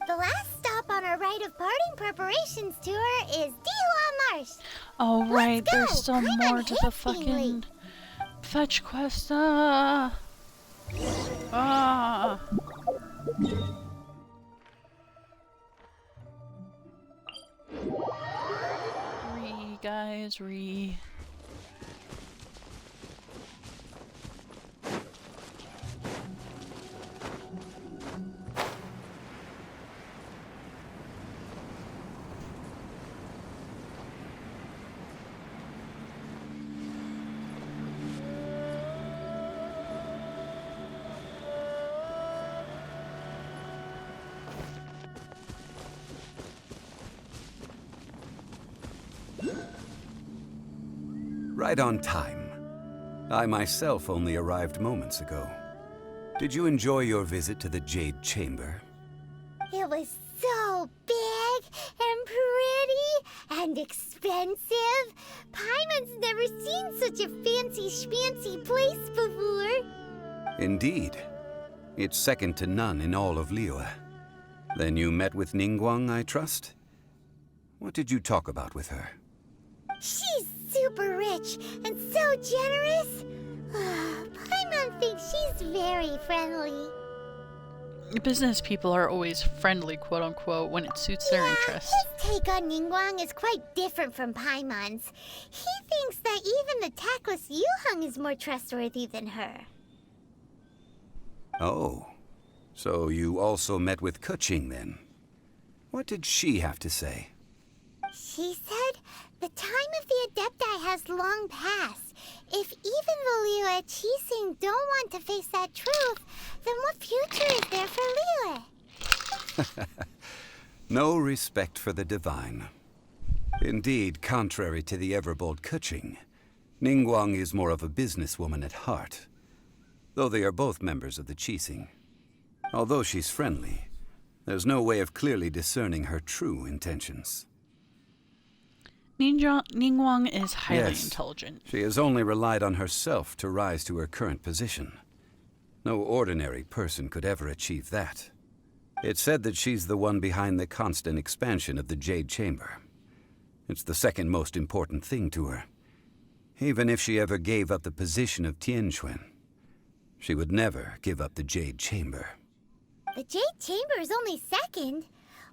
The last stop on our rite of parting preparations tour is Dihua Marsh. Oh, right, Let's go. there's still I'm more to the unhastingly. fucking fetch quest. Guys, Right on time. I myself only arrived moments ago. Did you enjoy your visit to the Jade Chamber? It was so big and pretty and expensive. Paimon's never seen such a fancy schmancy place before. Indeed. It's second to none in all of Liyue. Then you met with Ningguang, I trust? What did you talk about with her? She's super rich and so generous. Paimon thinks she's very friendly. Business people are always friendly, quote unquote, when it suits their interests. His take on Ningguang is quite different from Paimon's. He thinks that even the tactless Yuheng is more trustworthy than her. Oh, so you also met with Keqing then? What did she have to say? She said the time of the Adepti has long passed. If even the Liyue Qixing don't want to face that truth, then what future is there for Liyue? No respect for the divine. Indeed, contrary to the ever-bold Keqing, Ningguang is more of a businesswoman at heart, though they are both members of the Qixing. Although she's friendly, there's no way of clearly discerning her true intentions. Ningguang is highly Yes, intelligent. She has only relied on herself to rise to her current position. No ordinary person could ever achieve that. It's said that she's the one behind the constant expansion of the Jade Chamber. It's the second most important thing to her. Even if she ever gave up the position of Tianquan, she would never give up the Jade Chamber. The Jade Chamber is only second.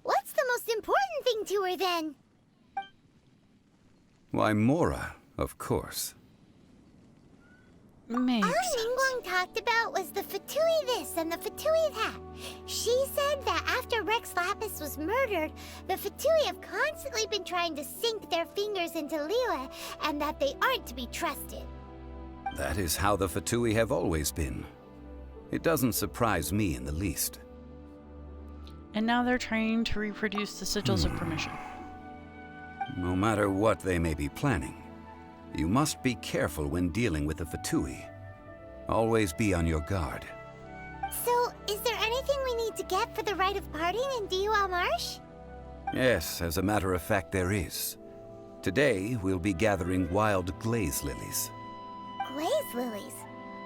What's the most important thing to her then? Why, Mora, of course. Makes All sense. Ningguang talked about was the Fatui this and the Fatui that. She said that after Rex Lapis was murdered, the Fatui have constantly been trying to sink their fingers into Liyue, and that they aren't to be trusted. That is how the Fatui have always been. It doesn't surprise me in the least. And now they're trying to reproduce the sigils of permission. No matter what they may be planning, you must be careful when dealing with the Fatui. Always be on your guard. So, is there anything we need to get for the rite of parting in Diwa Marsh? Yes, as a matter of fact, there is. Today, we'll be gathering wild glaze lilies. Glaze lilies?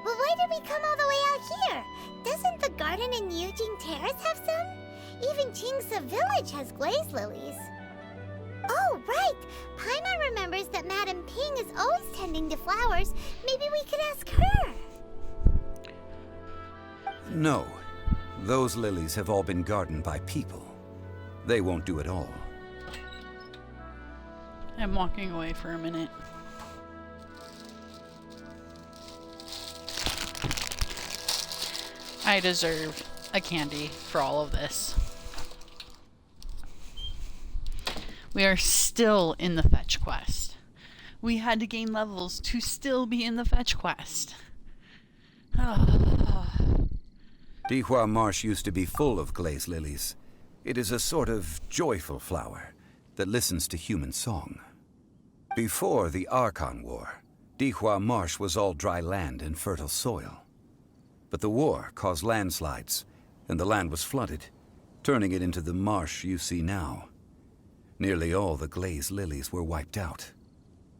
But why did we come all the way out here? Doesn't the garden in Yujing Terrace have some? Even Qingsa Village has glaze lilies. Oh, right! Paimon remembers that Madame Ping is always tending to flowers. Maybe we could ask her. No, those lilies have all been gardened by people. They won't do it all. I'm walking away for a minute. I deserve a candy for all of this. We are still in the fetch quest. We had to gain levels to still be in the fetch quest. Dihua Marsh used to be full of glaze lilies. It is a sort of joyful flower that listens to human song. Before the Archon War, Dihua Marsh was all dry land and fertile soil. But the war caused landslides, and the land was flooded, turning it into the marsh you see now. Nearly all the glaze lilies were wiped out.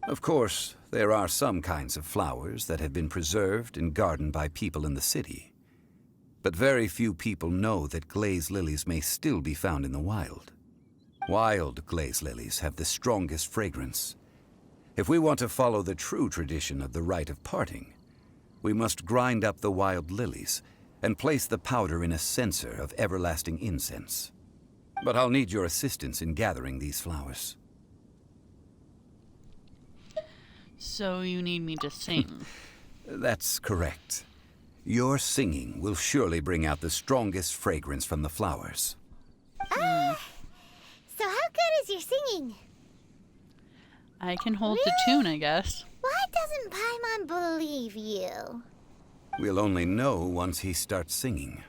Of course, there are some kinds of flowers that have been preserved and gardened by people in the city. But very few people know that glaze lilies may still be found in the wild. Wild glaze lilies have the strongest fragrance. If we want to follow the true tradition of the rite of parting, we must grind up the wild lilies and place the powder in a censer of everlasting incense. But I'll need your assistance in gathering these flowers. So you need me to sing. That's correct. Your singing will surely bring out the strongest fragrance from the flowers. So how good is your singing? I can hold the tune, I guess. Why doesn't Paimon believe you? We'll only know once he starts singing.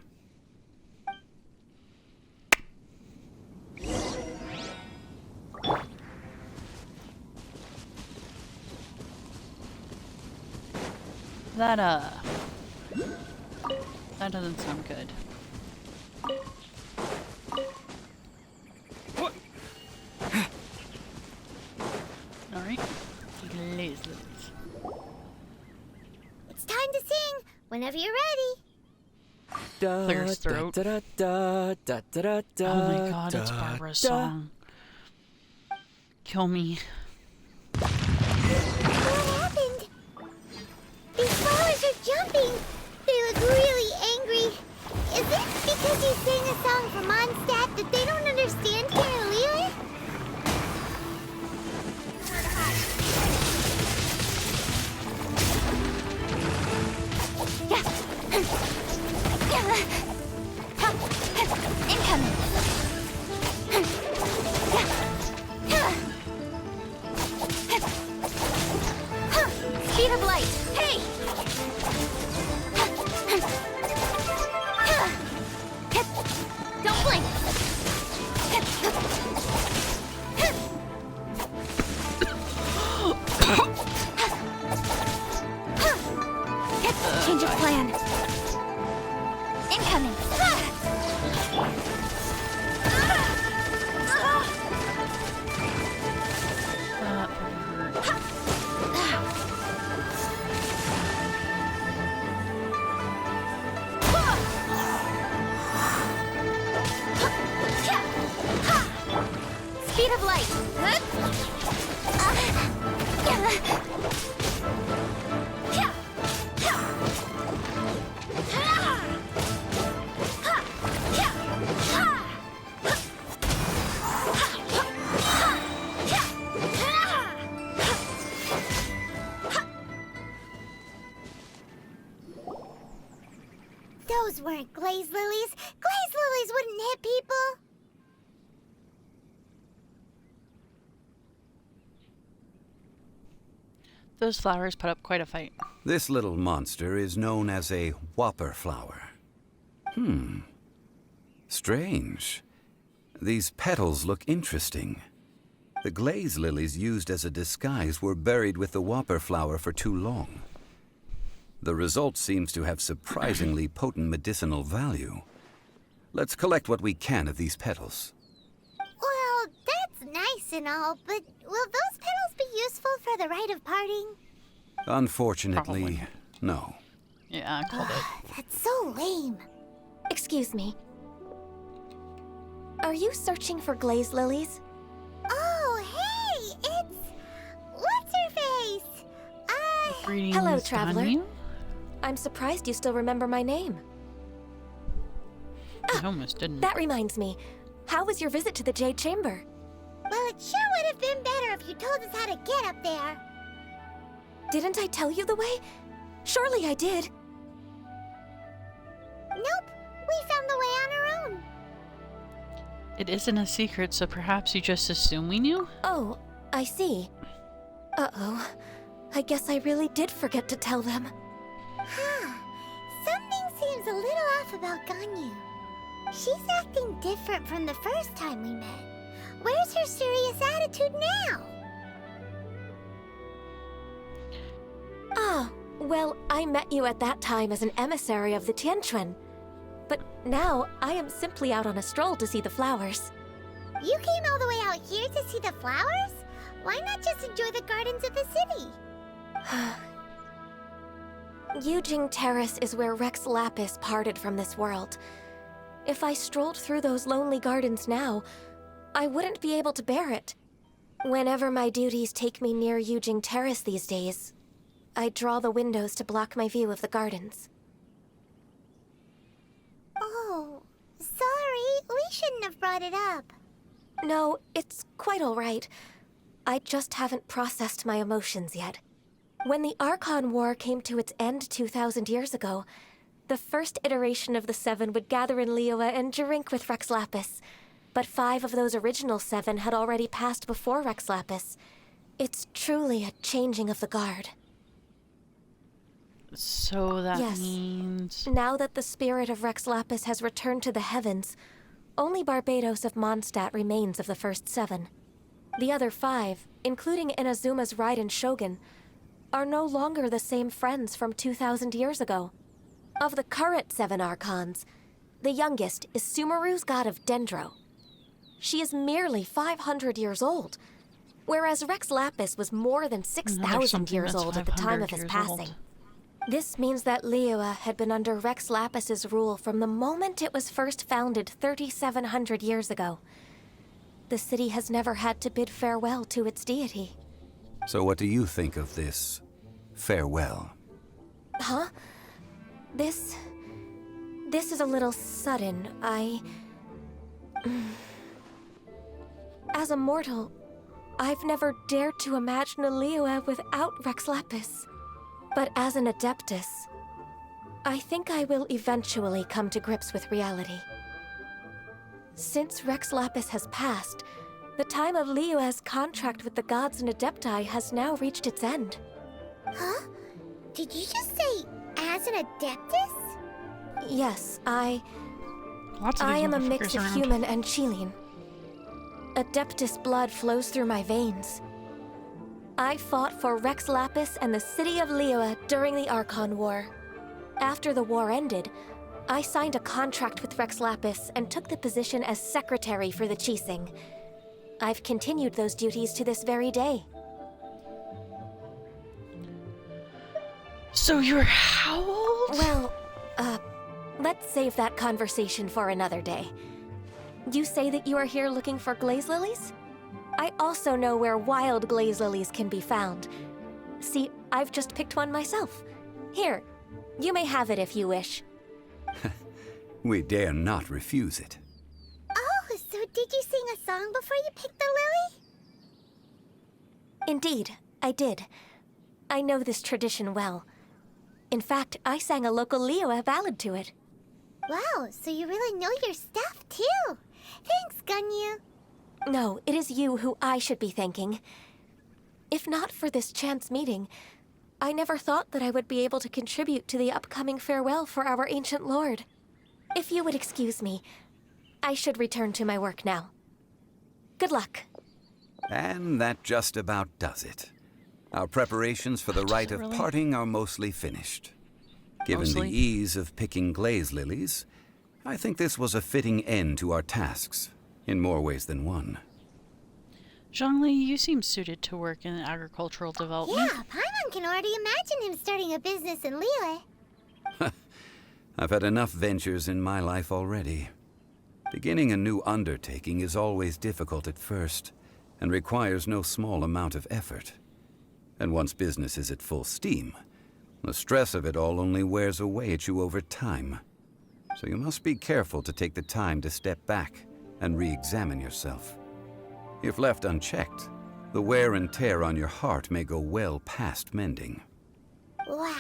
That doesn't sound good. Alright. Glaze lilies. It's time to sing whenever you're ready. Clear his throat. Oh my god, it's Barbara's song. Kill me. What happened? These flowers are jumping. They look really angry. Is it because you sang a song for Mondstadt that they don't understand here, Leela? Incoming! Speed of light! Hey! Don't blink! Change of plan. Incoming! Speed of light! Those weren't glaze lilies. Glaze lilies wouldn't hit people. Those flowers put up quite a fight. This little monster is known as a whopper flower. Strange. These petals look interesting. The glaze lilies used as a disguise were buried with the whopper flower for too long. The result seems to have surprisingly potent medicinal value. Let's collect what we can of these petals. Well, that's nice and all, but will those petals be useful for the rite of parting? Unfortunately, Probably. no. Yeah, I called it. That's so lame. Excuse me. Are you searching for glaze lilies? Oh, hey, it's... What's her face? Greetings, Hello, traveler. Ganyu? I'm surprised you still remember my name. I almost didn't. That reminds me. How was your visit to the Jade Chamber? Well, it sure would have been better if you told us how to get up there. Didn't I tell you the way? Surely I did. Nope, we found the way on our own. It isn't a secret, so perhaps you just assume we knew? Oh, I see. Uh-oh. I guess I really did forget to tell them. Huh. Something seems a little off about Ganyu. She's acting different from the first time we met. Where's her serious attitude now? Ah, well, I met you at that time as an emissary of the Tianquan. But now, I am simply out on a stroll to see the flowers. You came all the way out here to see the flowers? Why not just enjoy the gardens of the city? Yujing Terrace is where Rex Lapis parted from this world. If I strolled through those lonely gardens now, I wouldn't be able to bear it. Whenever my duties take me near Yujing Terrace these days, I draw the windows to block my view of the gardens. Oh, sorry. We shouldn't have brought it up. No, it's quite all right. I just haven't processed my emotions yet. When the Archon War came to its end 2,000 years ago, the first iteration of the Seven would gather in Liyue and drink with Rex Lapis. But 5 of those original 7 had already passed before Rex Lapis. It's truly a changing of the guard. So that Yes. means... Now that the spirit of Rex Lapis has returned to the heavens, only Barbados of Mondstadt remains of the first 7. The other 5, including Inazuma's Raiden Shogun, are no longer the same friends from 2,000 years ago. Of the current 7 Archons, the youngest is Sumeru's god of Dendro. She is merely 500 years old, whereas Rex Lapis was more than 6,000 years old at the time of his passing. This means that Liyue had been under Rex Lapis's rule from the moment it was first founded 3,700 years ago. The city has never had to bid farewell to its deity. So what do you think of this farewell? Huh? This is a little sudden. As a mortal, I've never dared to imagine a Liyue without Rex Lapis. But as an Adeptus, I think I will eventually come to grips with reality. Since Rex Lapis has passed, the time of Liyue's contract with the gods and Adepti has now reached its end. Huh? Did you just say, as an Adeptus? Yes, I Lots of these am a mix motherfuckers of around. human and Qilin. Adeptus blood flows through my veins. I fought for Rex Lapis and the city of Liyue during the Archon War. After the war ended, I signed a contract with Rex Lapis and took the position as secretary for the Qixing. I've continued those duties to this very day. So you're how old? Well, let's save that conversation for another day. You say that you are here looking for glaze lilies? I also know where wild glaze lilies can be found. See, I've just picked one myself. Here, you may have it if you wish. We dare not refuse it. Oh, so did you sing a song before you picked the lily? Indeed, I did. I know this tradition well. In fact, I sang a local Liyue ballad to it. Wow, so you really know your stuff, too. Thanks, Gunyu. No, it is you who I should be thanking. If not for this chance meeting, I never thought that I would be able to contribute to the upcoming farewell for our ancient lord. If you would excuse me, I should return to my work now. Good luck. And that just about does it. Our preparations for the rite of really? parting are mostly finished. Given Mostly? the ease of picking glaze lilies, I think this was a fitting end to our tasks, in more ways than one. Zhongli, you seem suited to work in agricultural development. Yeah, Paimon can already imagine him starting a business in Liyue. I've had enough ventures in my life already. Beginning a new undertaking is always difficult at first, and requires no small amount of effort. And once business is at full steam, the stress of it all only wears away at you over time. So you must be careful to take the time to step back and re-examine yourself. If left unchecked, the wear and tear on your heart may go well past mending. Wow.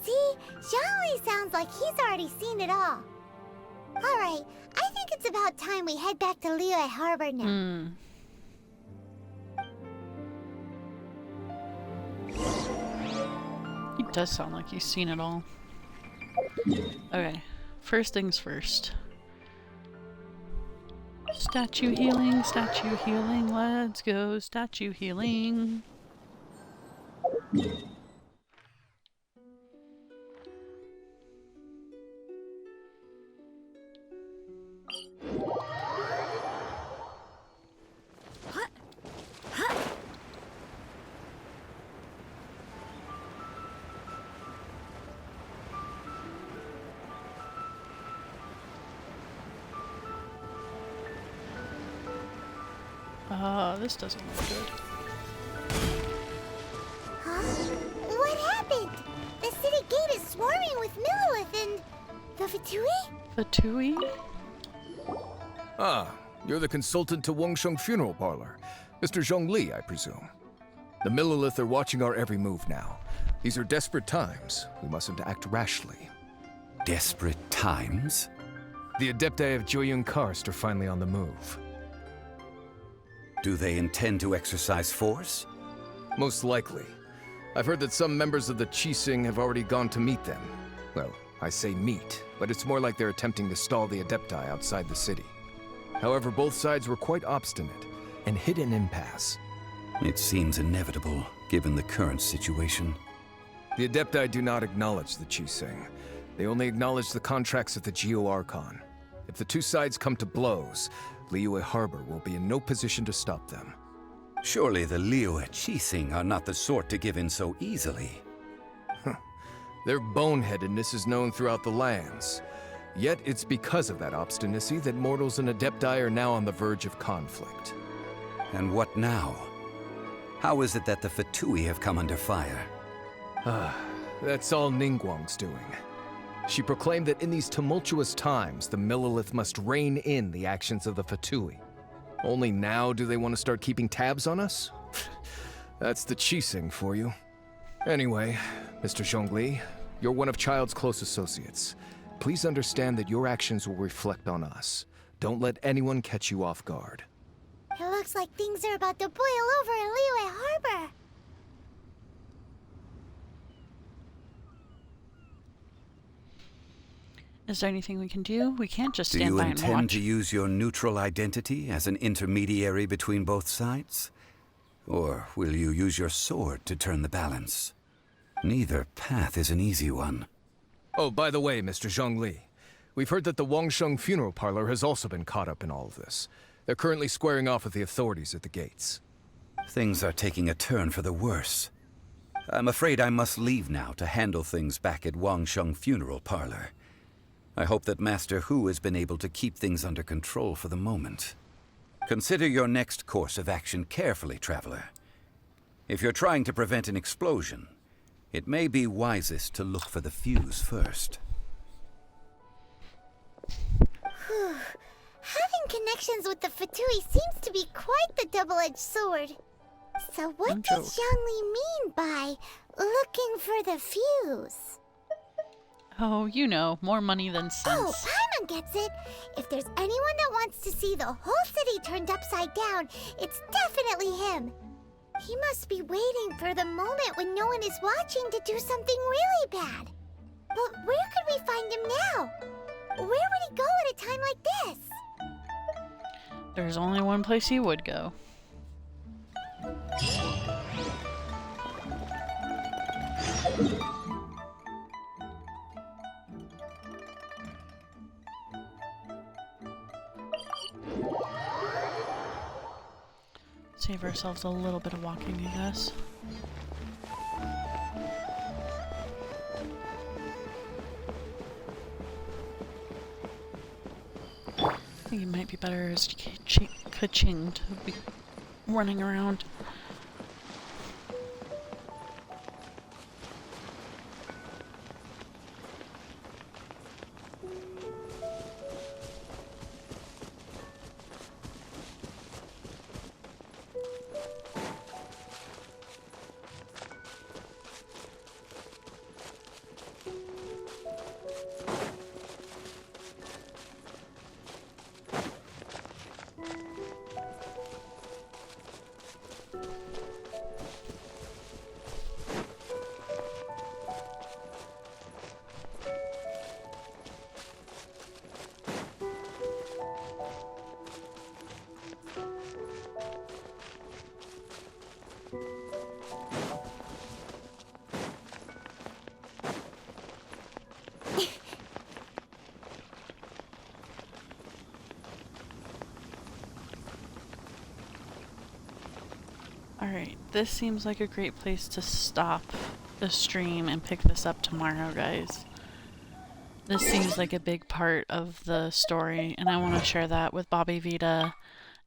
See? Zhongli sounds like he's already seen it all. Alright, I think it's about time we head back to Liyue Harbor now. He does sound like he's seen it all. Okay, first things first. Statue healing, let's go, statue healing. This doesn't look good. Huh? What happened? The city gate is swarming with Millilith and... the Fatui? Fatui? Ah, you're the consultant to Wangsheng Funeral Parlor. Mr. Zhongli, I presume. The Millilith are watching our every move now. These are desperate times. We mustn't act rashly. Desperate times? The Adepti of Joyun Karst are finally on the move. Do they intend to exercise force? Most likely. I've heard that some members of the Qixing have already gone to meet them. Well, I say meet, but it's more like they're attempting to stall the Adepti outside the city. However, both sides were quite obstinate and hit an impasse. It seems inevitable. given the current situation. The Adepti do not acknowledge the Qixing. They only acknowledge the contracts of the Geo-Archon. If the two sides come to blows, Liyue Harbor will be in no position to stop them. Surely the Liyue Qixing are not the sort to give in so easily. Their boneheadedness is known throughout the lands. Yet it's because of that obstinacy that mortals and Adepti are now on the verge of conflict. And what now? How is it that the Fatui have come under fire? That's all Ningguang's doing. She proclaimed that in these tumultuous times, the Millelith must rein in the actions of the Fatui. Only now do they want to start keeping tabs on us? That's the Qixing for you. Anyway, Mr. Zhongli, you're one of Child's close associates. Please understand that your actions will reflect on us. Don't let anyone catch you off guard. It looks like things are about to boil over in Liyue Harbor. Is there anything we can do? We can't just Do stand you by and intend watch. to use your neutral identity as an intermediary between both sides? Or will you use your sword to turn the balance? Neither path is an easy one. Oh, by the way, Mr. Zhongli, we've heard that the Wangsheng funeral parlor has also been caught up in all of this. They're currently squaring off with the authorities at the gates. Things are taking a turn for the worse. I'm afraid I must leave now to handle things back at Wangsheng funeral parlor. I hope that Master Hu has been able to keep things under control for the moment. Consider your next course of action carefully, Traveler. If you're trying to prevent an explosion, it may be wisest to look for the fuse first. Having connections with the Fatui seems to be quite the double-edged sword. So what does Zhongli mean by looking for the fuse? Oh, you know, more money than Oh, sense. Paimon gets it. If there's anyone that wants to see the whole city turned upside down, it's definitely him. He must be waiting for the moment when no one is watching to do something really bad. But where could we find him now? Where would he go at a time like this? There's only one place he would go. Save ourselves a little bit of walking, I guess. I think it might be better as Ka-Ching to be running around. Alright, this seems like a great place to stop the stream and pick this up tomorrow, guys. This seems like a big part of the story, and I want to share that with Bobby Vita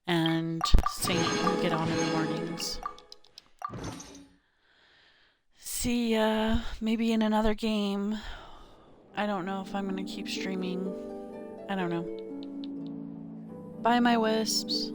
and Saint and get on in the mornings. See ya, maybe in another game. I don't know if I'm going to keep streaming. I don't know. Bye, my wisps.